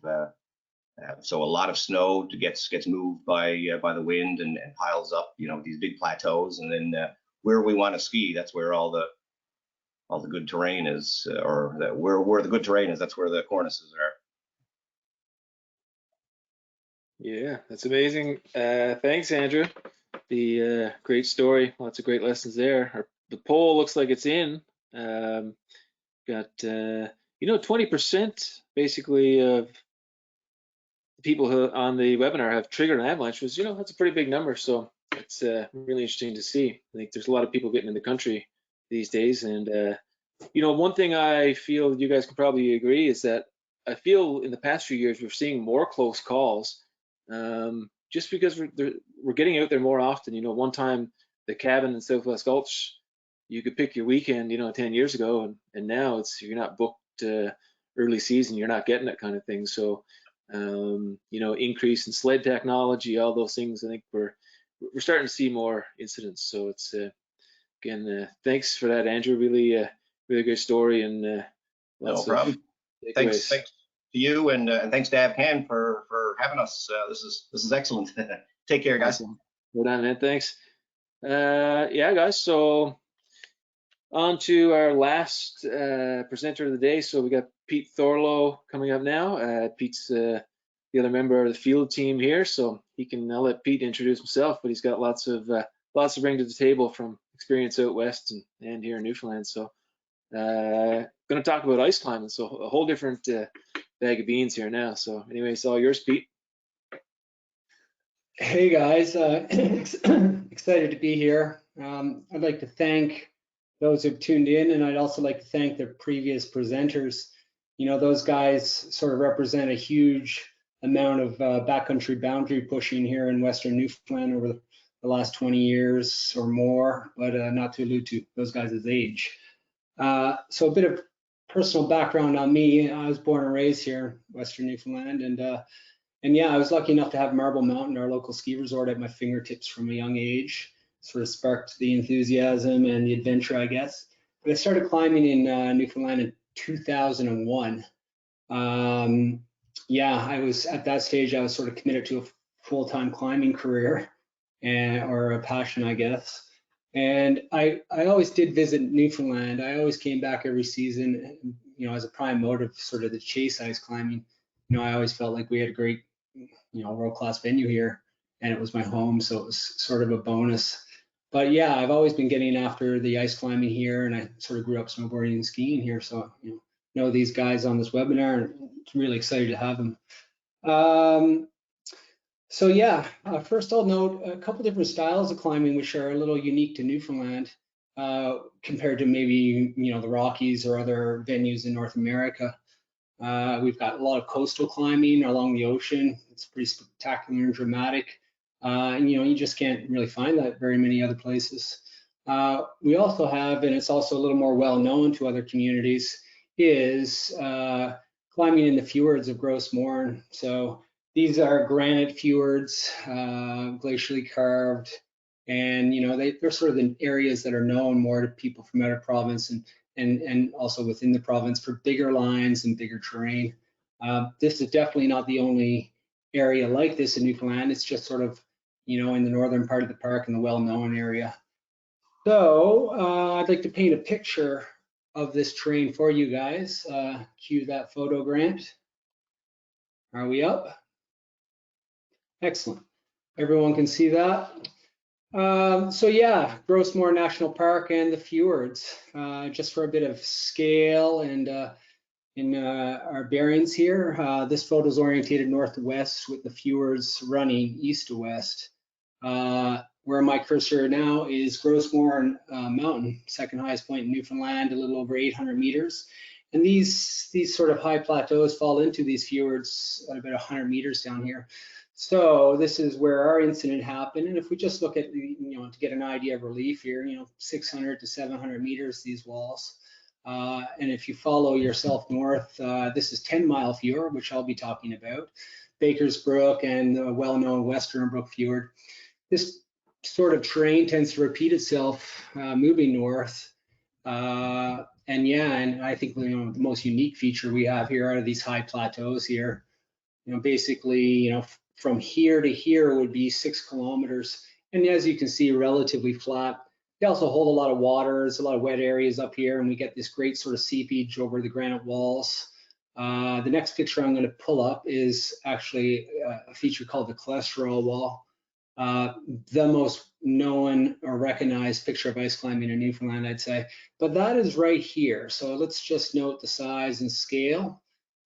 so a lot of snow gets moved by the wind and piles up, you know, these big plateaus, and then where we want to ski, that's where all the good terrain is, or where the good terrain is, that's where the cornices are. Yeah, that's amazing. Thanks, Andrew. The great story, lots of great lessons there. The poll looks like it's in. Got you know, 20% basically of the people who on the webinar have triggered an avalanche, was, you know, that's a pretty big number. So it's really interesting to see. I think there's a lot of people getting in the country these days, and you know, one thing I feel you guys can probably agree is that I feel in the past few years we're seeing more close calls, just because we're getting out there more often. You know, one time the cabin in Southwest Gulch, you could pick your weekend, you know, 10 years ago, and now it's, you're not booked early season, you're not getting that kind of thing. So you know, increase in sled technology, all those things, I think we're starting to see more incidents. So it's again, thanks for that, Andrew. Really good story, and No problem. Thanks to you, and thanks to AvCan for having us. This is excellent. Take care, guys. Awesome. Well done, man. Thanks. Yeah, guys. So on to our last presenter of the day. So we got Pete Thorlow coming up now. Pete's the other member of the field team here, so I'll let Pete introduce himself, but he's got lots to bring to the table from experience out west and here in Newfoundland. So going to talk about ice climbing, so a whole different bag of beans here now. So anyway, it's all yours, Pete. Hey guys, excited to be here. I'd like to thank those who've tuned in, and I'd also like to thank the previous presenters. You know, those guys sort of represent a huge amount of backcountry boundary pushing here in Western Newfoundland over the last 20 years or more, but not to allude to those guys' age. So a bit of personal background on me. I was born and raised here in Western Newfoundland, and yeah, I was lucky enough to have Marble Mountain, our local ski resort, at my fingertips from a young age. Sort of sparked the enthusiasm and the adventure, I guess. But I started climbing in Newfoundland in 2001. Yeah, I was at that stage, I was sort of committed to a full-time climbing career, or a passion, I guess. And I always did visit Newfoundland. I always came back every season, you know, as a prime motive, sort of the chase ice climbing. You know, I always felt like we had a great, you know, world-class venue here, and it was my home, so it was sort of a bonus. But yeah, I've always been getting after the ice climbing here, and I sort of grew up snowboarding and skiing here, so you know these guys on this webinar, and really excited to have them. So yeah, first I'll note a couple different styles of climbing which are a little unique to Newfoundland compared to maybe, you know, the Rockies or other venues in North America. We've got a lot of coastal climbing along the ocean. It's pretty spectacular and dramatic. And you know, you just can't really find that very many other places. We also have, and it's also a little more well known to other communities, is climbing in the fjords of Gros Morne. So these are granite fjords, glacially carved, and you know, they're sort of the areas that are known more to people from out of province and also within the province for bigger lines and bigger terrain. This is definitely not the only area like this in Newfoundland. It's just sort of in the northern part of the park in the well-known area. So I'd like to paint a picture of this terrain for you guys. Cue that photo, Grant. Are we up? Excellent. Everyone can see that. So yeah, Grossmoor National Park and the fjords. Just for a bit of scale and in our bearings here, this photo is orientated north to west with the fjords running east to west. Where my cursor now is Grossmoor Mountain, second highest point in Newfoundland, a little over 800 meters. And these sort of high plateaus fall into these fjords at about 100 meters down here. So this is where our incident happened. And if we just look at, to get an idea of relief here, 600 to 700 meters, these walls. And if you follow yourself north, this is 10 Mile Fjord, which I'll be talking about, Baker's Brook and the well-known Western Brook Fjord. This sort of terrain tends to repeat itself moving north. And yeah, and I think the most unique feature we have here are these high plateaus here. Basically, from here to here would be 6 kilometers. And as you can see, relatively flat. They also hold a lot of water. There's a lot of wet areas up here, and we get this great sort of seepage over the granite walls. The next picture I'm going to pull up is actually a feature called the cholesterol wall. The most known or recognized picture of ice climbing in Newfoundland, I'd say. But that is right here. So let's just note the size and scale.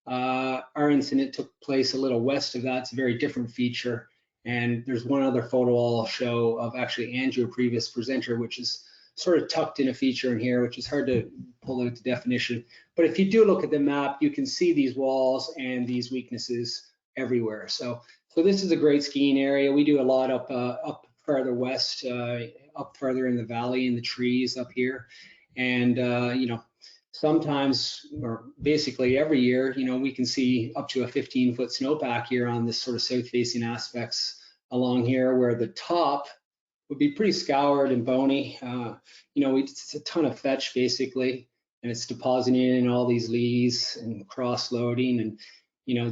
Our incident took place a little west of that. It's a very different feature. And there's one other photo I'll show of actually Andrew, a previous presenter, which is sort of tucked in a feature in here, which is hard to pull out the definition. But if you do look at the map, you can see these walls and these weaknesses everywhere. So this is a great skiing area. We do a lot up farther west, up further in the valley in the trees up here. And, sometimes, or basically every year, we can see up to a 15-foot snowpack here on this sort of south-facing aspects along here, where the top would be pretty scoured and bony. It's a ton of fetch basically, and it's depositing in all these lees and cross-loading. And,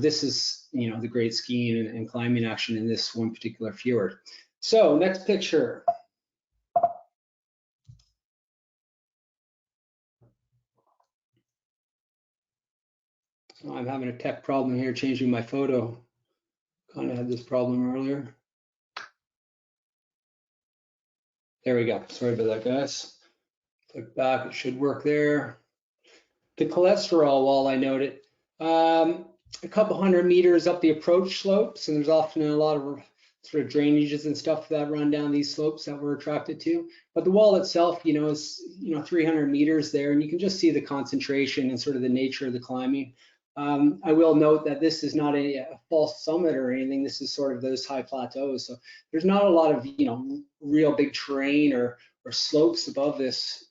this is, the great skiing and climbing action in this one particular fjord. So next picture. I'm having a tech problem here changing my photo. Kind of had this problem earlier. There we go. Sorry about that, guys. Click back, it should work there. The cholesterol wall, I noted, a couple hundred meters up the approach slopes, and there's often a lot of sort of drainages and stuff that run down these slopes that we're attracted to. But the wall itself, is 300 meters there, and you can just see the concentration and sort of the nature of the climbing. I will note that this is not a false summit or anything. This is sort of those high plateaus. So there's not a lot of, real big terrain or slopes above this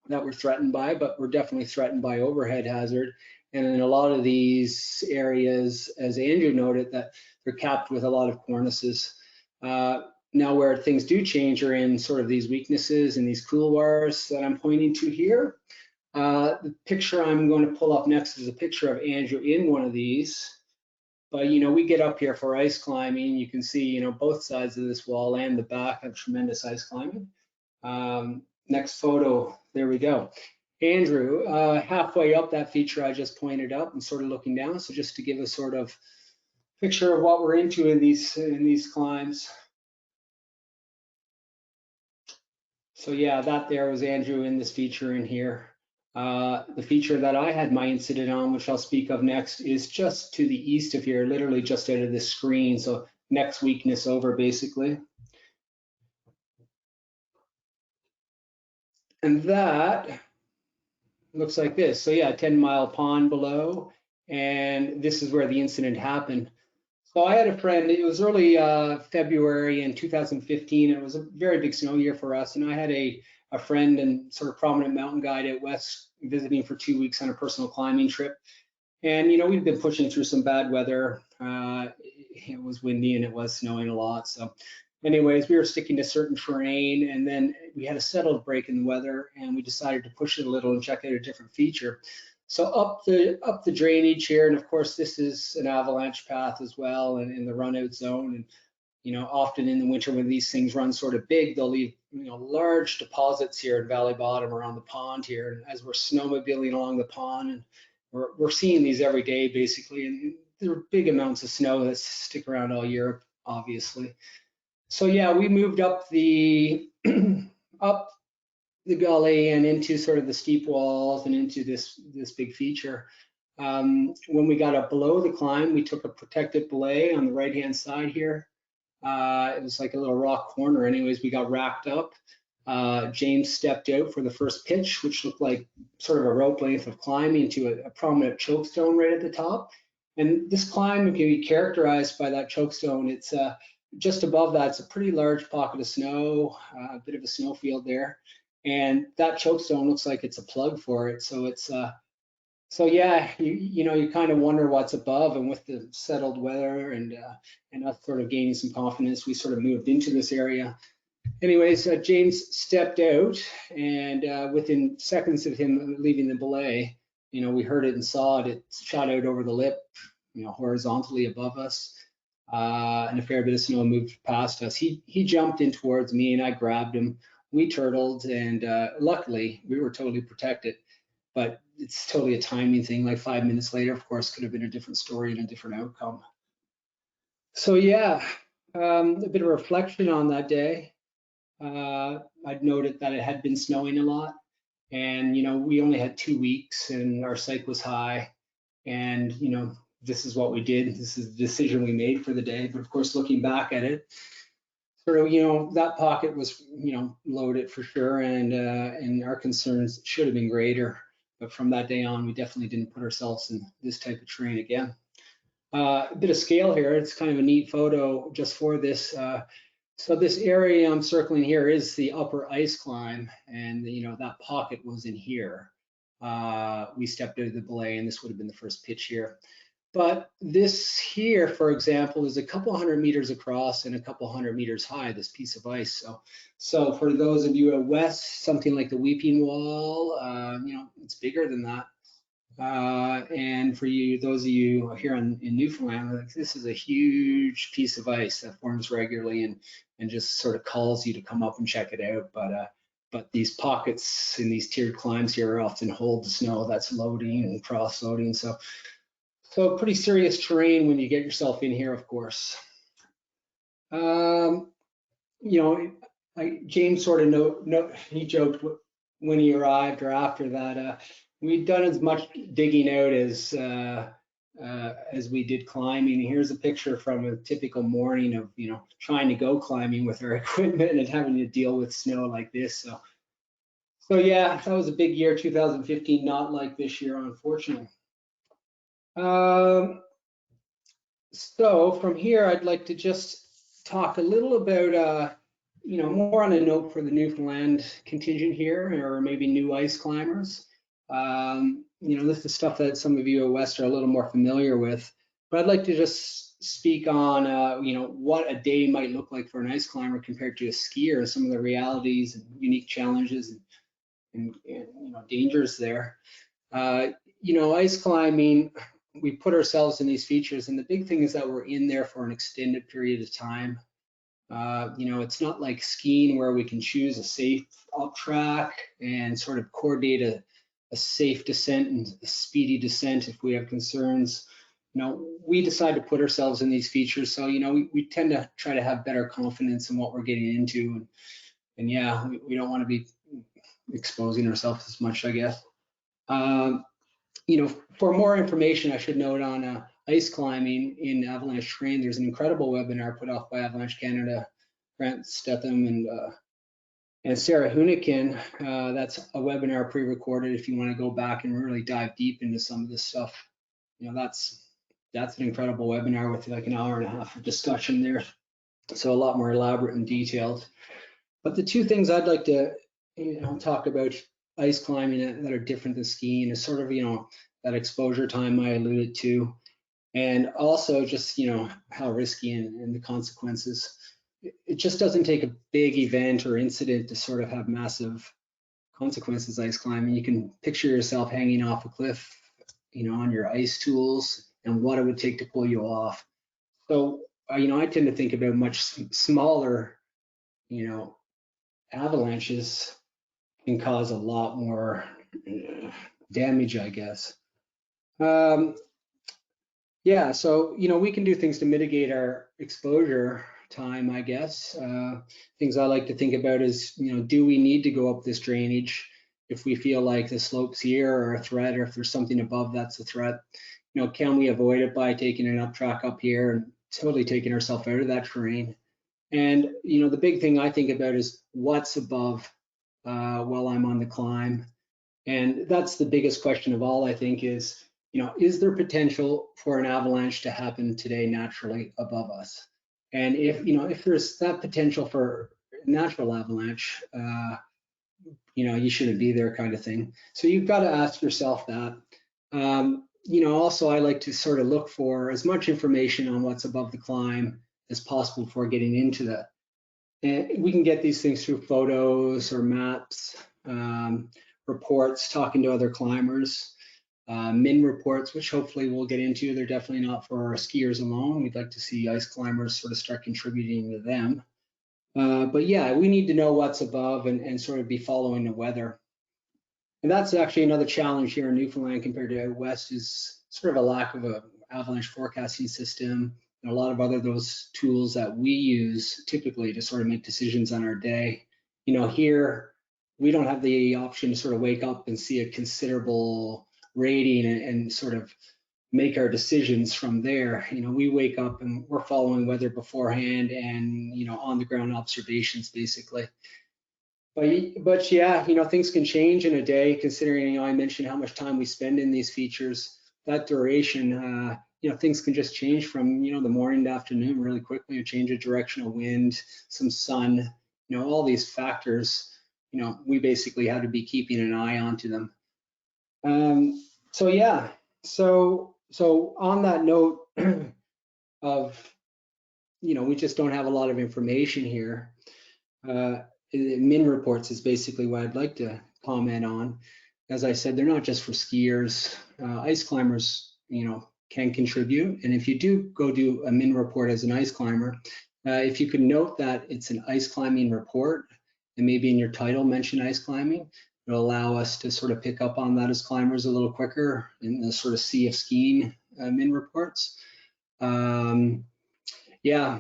that we're threatened by, but we're definitely threatened by overhead hazard. And in a lot of these areas, as Andrew noted, that they're capped with a lot of cornices. Now where things do change are in sort of these weaknesses and these couloirs that I'm pointing to here. The picture I'm going to pull up next is a picture of Andrew in one of these. But, we get up here for ice climbing. You can see, both sides of this wall and the back have tremendous ice climbing. Next photo, there we go. Andrew, halfway up that feature I just pointed up and sort of looking down. So just to give a sort of picture of what we're into in these climbs. So yeah, that there was Andrew in this feature in here. The feature that I had my incident on, which I'll speak of next, is just to the east of here, literally just out of this screen. So next weakness over, basically. And that looks like this. So yeah, 10 Mile Pond below, and this is where the incident happened. So I had a friend, it was early February in 2015. It was a very big snow year for us, and I had a friend and sort of prominent mountain guide out west visiting for 2 weeks on a personal climbing trip. And, we'd been pushing through some bad weather. It was windy and it was snowing a lot. So anyways, we were sticking to certain terrain, and then we had a settled break in the weather, and we decided to push it a little and check out a different feature. So up the drainage here, and of course this is an avalanche path as well, and in the run out zone. And Often in the winter when these things run sort of big, they'll leave, large deposits here at Valley Bottom around the pond here. And as we're snowmobiling along the pond, and we're seeing these every day basically, and there are big amounts of snow that stick around all year, obviously. So yeah, we moved up the up the gully and into sort of the steep walls and into this big feature. When we got up below the climb, we took a protected belay on the right-hand side here. It was like a little rock corner. Anyways, we got racked up. James stepped out for the first pitch, which looked like sort of a rope length of climbing to a prominent chokestone right at the top. And this climb can be characterized by that chokestone. It's just above that, it's a pretty large pocket of snow, a bit of a snowfield there. And that chokestone looks like it's a plug for it. So it's so yeah, you kind of wonder what's above, and with the settled weather and us sort of gaining some confidence, we sort of moved into this area. Anyways, James stepped out, and within seconds of him leaving the belay, we heard it and saw it. It shot out over the lip, horizontally above us, and a fair bit of snow moved past us. He jumped in towards me, and I grabbed him. We turtled, and luckily we were totally protected. But it's totally a timing thing. Like 5 minutes later, of course, could have been a different story and a different outcome. So yeah, a bit of reflection on that day. I'd noted that it had been snowing a lot, and we only had 2 weeks, and our psych was high, and this is what we did. This is the decision we made for the day. But of course, looking back at it, sort of that pocket was loaded for sure, and our concerns should have been greater. But from that day on, we definitely didn't put ourselves in this type of terrain again. A bit of scale here. It's kind of a neat photo just for this. So this area I'm circling here is the upper ice climb, and that pocket was in here. We stepped out of the belay, and this would have been the first pitch here. But this here, for example, is a couple hundred meters across and a couple hundred meters high, this piece of ice. So for those of you out west, something like the Weeping Wall, it's bigger than that. And for those of you here in Newfoundland, this is a huge piece of ice that forms regularly and just sort of calls you to come up and check it out. But these pockets in these tiered climbs here often hold the snow that's loading and cross-loading. So pretty serious terrain when you get yourself in here, of course. James sort of he joked when he arrived or after that, we'd done as much digging out as we did climbing. Here's a picture from a typical morning of trying to go climbing with our equipment and having to deal with snow like this. So yeah, that was a big year, 2015, not like this year, unfortunately. So from here, I'd like to just talk a little about, more on a note for the Newfoundland contingent here, or maybe new ice climbers. This is stuff that some of you at West are a little more familiar with, but I'd like to just speak on, what a day might look like for an ice climber compared to a skier, and some of the realities and unique challenges and dangers there. Ice climbing, we put ourselves in these features, and the big thing is that we're in there for an extended period of time. It's not like skiing where we can choose a safe up track and sort of coordinate a safe descent and a speedy descent if we have concerns. We decide to put ourselves in these features, so we tend to try to have better confidence in what we're getting into, and yeah, we don't want to be exposing ourselves as much, I guess. For more information, I should note on ice climbing in avalanche terrain, there's an incredible webinar put off by Avalanche Canada, Grant Stetham and Sarah Hunikin. That's a webinar pre-recorded if you want to go back and really dive deep into some of this stuff. That's an incredible webinar with like an hour and a half of discussion there. So a lot more elaborate and detailed. But the two things I'd like to talk about ice climbing that are different than skiing is sort of, that exposure time I alluded to, and also just, how risky and the consequences. It just doesn't take a big event or incident to sort of have massive consequences ice climbing. You can picture yourself hanging off a cliff, on your ice tools and what it would take to pull you off. So I tend to think about much smaller, avalanches can cause a lot more damage, I guess. Yeah, so, we can do things to mitigate our exposure time, I guess. Things I like to think about is, do we need to go up this drainage if we feel like the slopes here are a threat, or if there's something above that's a threat? Can we avoid it by taking an up track up here and totally taking ourselves out of that terrain? And, the big thing I think about is what's above while I'm on the climb. And that's the biggest question of all, I think, is, is there potential for an avalanche to happen today naturally above us? And if there's that potential for natural avalanche, you shouldn't be there, kind of thing. So you've got to ask yourself that. Also, I like to sort of look for as much information on what's above the climb as possible before getting into that. And we can get these things through photos or maps, reports, talking to other climbers, min reports, which hopefully we'll get into. They're definitely not for our skiers alone. We'd like to see ice climbers sort of start contributing to them. But yeah, we need to know what's above and sort of be following the weather. And that's actually another challenge here in Newfoundland compared to out west, is sort of a lack of a avalanche forecasting system and a lot of other those tools that we use typically to sort of make decisions on our day. Here we don't have the option to sort of wake up and see a considerable rating and sort of make our decisions from there. We wake up and we're following weather beforehand and, on the ground observations basically. But yeah, things can change in a day, considering, I mentioned how much time we spend in these features. That duration, things can just change from, the morning to afternoon really quickly, a change of direction of wind, some sun, all these factors, we basically have to be keeping an eye onto them. So yeah, so on that note of, we just don't have a lot of information here. Min reports is basically what I'd like to comment on. As I said, they're not just for skiers. Ice climbers, can contribute. And if you do go do a min report as an ice climber, if you could note that it's an ice climbing report, and maybe in your title mention ice climbing, it'll allow us to sort of pick up on that as climbers a little quicker in the sort of sea of skiing min reports. Yeah,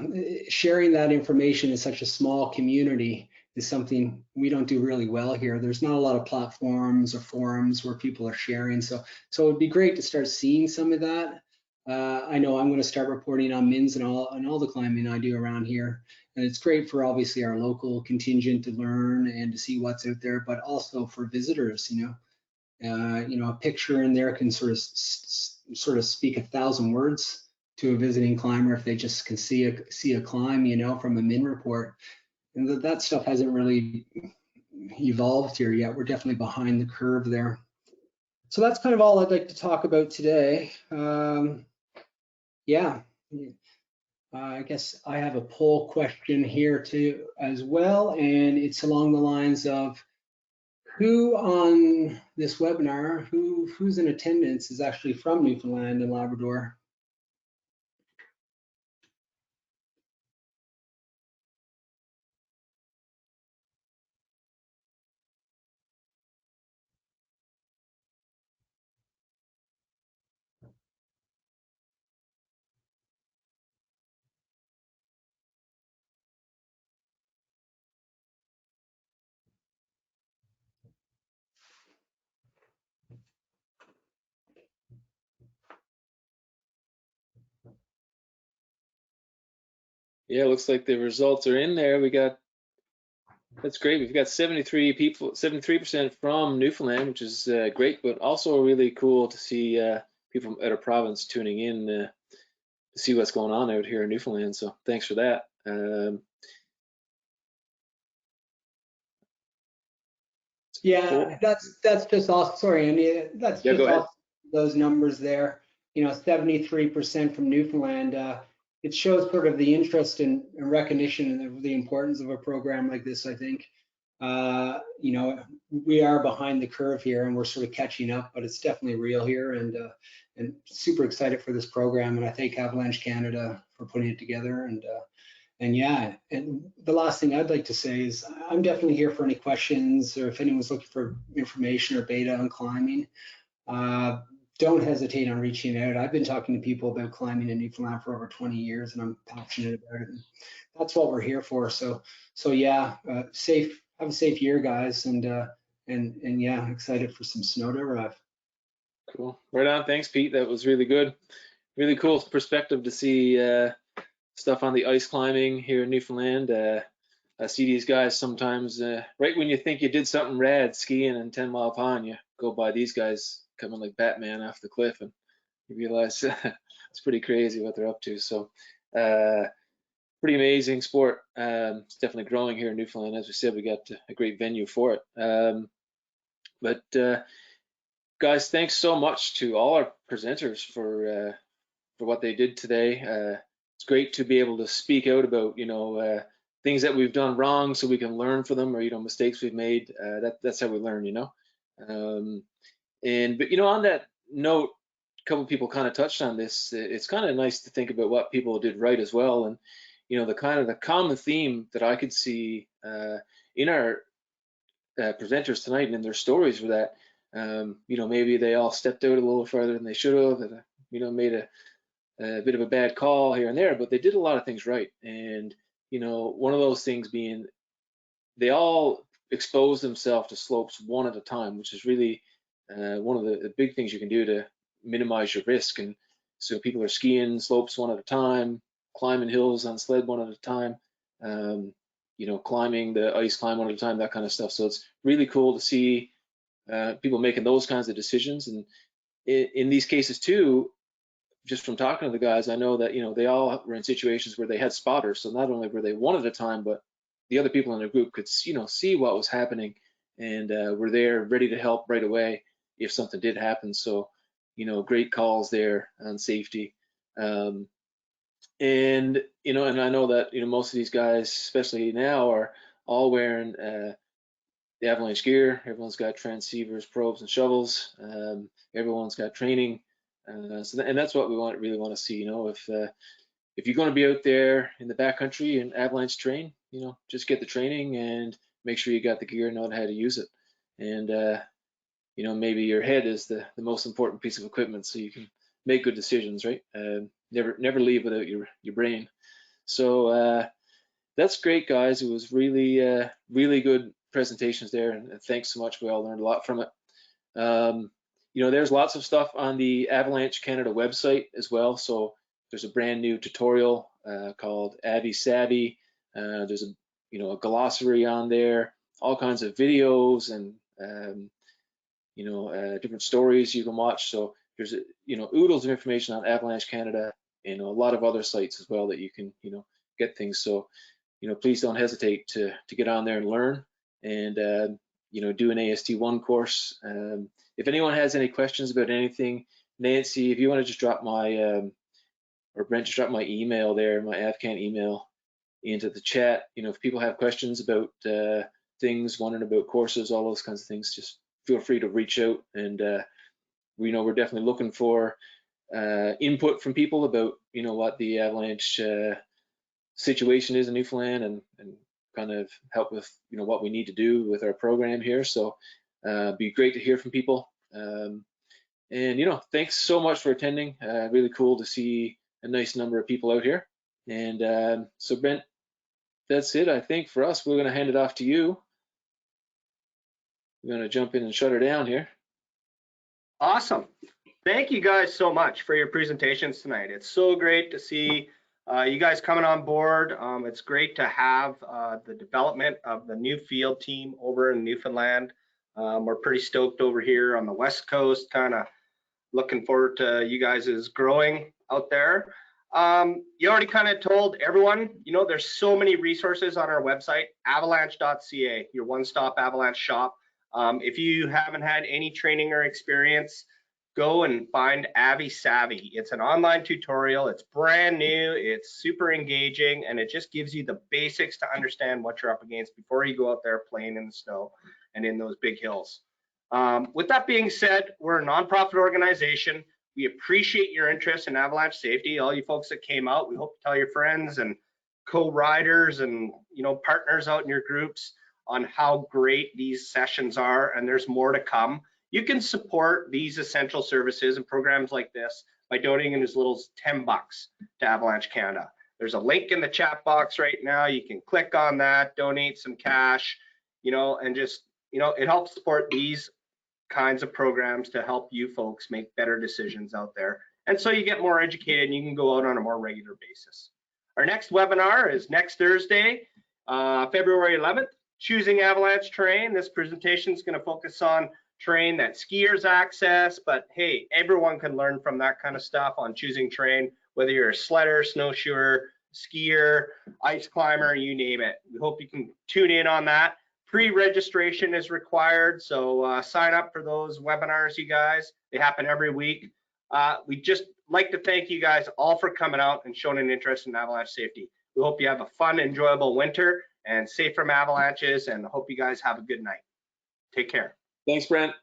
sharing that information in such a small community is something we don't do really well here. There's not a lot of platforms or forums where people are sharing. So it'd be great to start seeing some of that. I know I'm going to start reporting on mins and all the climbing I do around here. And it's great for obviously our local contingent to learn and to see what's out there, but also for visitors, a picture in there can sort of speak 1,000 words to a visiting climber if they just can see a climb, from a min report. And that stuff hasn't really evolved here yet. We're definitely behind the curve there. So that's kind of all I'd like to talk about today. Yeah, I guess I have a poll question here too as well, and it's along the lines of who on this webinar, who's in attendance is actually from Newfoundland and Labrador? Yeah, looks like the results are in there. That's great. We've got 73 people, 73% from Newfoundland, which is great, but also really cool to see people out of province tuning in to see what's going on out here in Newfoundland. So thanks for that. Yeah, that's just awesome. Sorry, Andy, that's just awesome. Those numbers there, 73% from Newfoundland. It shows sort of the interest and recognition of the importance of a program like this, I think. You know, we are behind the curve here and we're sort of catching up, but it's definitely real here, and super excited for this program. And I thank Avalanche Canada for putting it together. And yeah, and the last thing I'd like to say is I'm definitely here for any questions, or if anyone's looking for information or beta on climbing, don't hesitate on reaching out. I've been talking to people about climbing in Newfoundland for over 20 years, and I'm passionate about it. And that's what we're here for. So yeah, have a safe year, guys, and yeah, excited for some snow to arrive. Cool. Right on. Thanks, Pete. That was really good. Really cool perspective to see stuff on the ice climbing here in Newfoundland. I see these guys sometimes, right when you think you did something rad skiing in 10 Mile Pond, you go by these guys coming like Batman off the cliff, and you realize it's pretty crazy what they're up to. So pretty amazing sport. It's definitely growing here in Newfoundland. As we said, we got a great venue for it. But guys, thanks so much to all our presenters for what they did today. It's great to be able to speak out about, you know, things that we've done wrong so we can learn from them, or, you know, mistakes we've made. That's how we learn, you know. But, you know, on that note, a couple of people kind of touched on this. It's kind of nice to think about what people did right as well. And, you know, the common theme that I could see in our presenters tonight and in their stories were that, you know, maybe they all stepped out a little further than they should have, and, you know, made a bit of a bad call here and there, but they did a lot of things right. And, you know, one of those things being they all exposed themselves to slopes one at a time, which is really one of the big things you can do to minimize your risk. And so people are skiing slopes one at a time, climbing hills on sled one at a time, you know, climbing the ice climb one at a time, that kind of stuff. So it's really cool to see people making those kinds of decisions. And in these cases too, just from talking to the guys, I know that, you know, they all were in situations where they had spotters. So not only were they one at a time, but the other people in the group could, you know, see what was happening, and were there ready to help right away if something did happen. So, you know, great calls there on safety. And, you know, and I know that, you know, most of these guys, especially now, are all wearing the Avalanche gear. Everyone's got transceivers, probes, and shovels. Everyone's got training. And that's what we really want to see. You know, if you're going to be out there in the backcountry and avalanche terrain, you know, just get the training and make sure you got the gear and know how to use it. And you know, maybe your head is the most important piece of equipment, so you can make good decisions, right? Never leave without your brain. So that's great, guys. It was really really good presentations there, and thanks so much. We all learned a lot from it. You know, there's lots of stuff on the Avalanche Canada website as well. So there's a brand new tutorial called Avi Savvy. There's a glossary on there, all kinds of videos and different stories you can watch. So there's oodles of information on Avalanche Canada and a lot of other sites as well that you can get things. So please don't hesitate to get on there and learn and do an AST1 course. If anyone has any questions about anything, Nancy, if you want to just drop my or Brent, just drop my email there, my AvCan email into the chat. If people have questions about things, wondering about courses, all those kinds of things, just feel free to reach out. And we're definitely looking for input from people about what the avalanche situation is in Newfoundland, and kind of help with what we need to do with our program here. So be great to hear from people. And thanks so much for attending. Really cool to see a nice number of people out here. And so Brent, that's it, I think, for us. We're going to hand it off to you. We're going to jump in and shut her down here. Awesome. Thank you guys so much for your presentations tonight. It's so great to see you guys coming on board. It's great to have the development of the new field team over in Newfoundland. We're pretty stoked over here on the West Coast, kind of looking forward to you guys' growing out there. You already kind of told everyone, there's so many resources on our website, avalanche.ca, your one-stop avalanche shop. If you haven't had any training or experience, go and find Avi Savvy. It's an online tutorial. It's brand new. It's super engaging, and it just gives you the basics to understand what you're up against before you go out there playing in the snow and in those big hills. With that being said, we're a nonprofit organization. We appreciate your interest in avalanche safety. All you folks that came out, we hope to tell your friends and co-riders and partners out in your groups on how great these sessions are, and there's more to come. You can support these essential services and programs like this by donating as little as $10 to Avalanche Canada. There's a link in the chat box right now. You can click on that, donate some cash, and just, it helps support these kinds of programs to help you folks make better decisions out there. And so you get more educated and you can go out on a more regular basis. Our next webinar is next Thursday, February 11th, choosing avalanche terrain. This presentation is going to focus on terrain that skiers access, but hey, everyone can learn from that kind of stuff on choosing terrain, whether you're a sledder, snowshoer, skier, ice climber, you name it. We hope you can tune in on that. Pre-registration is required, so sign up for those webinars, you guys. They happen every week. We just like to thank you guys all for coming out and showing an interest in avalanche safety. We hope you have a fun, enjoyable winter and safe from avalanches, and hope you guys have a good night. Take care. Thanks, Brent.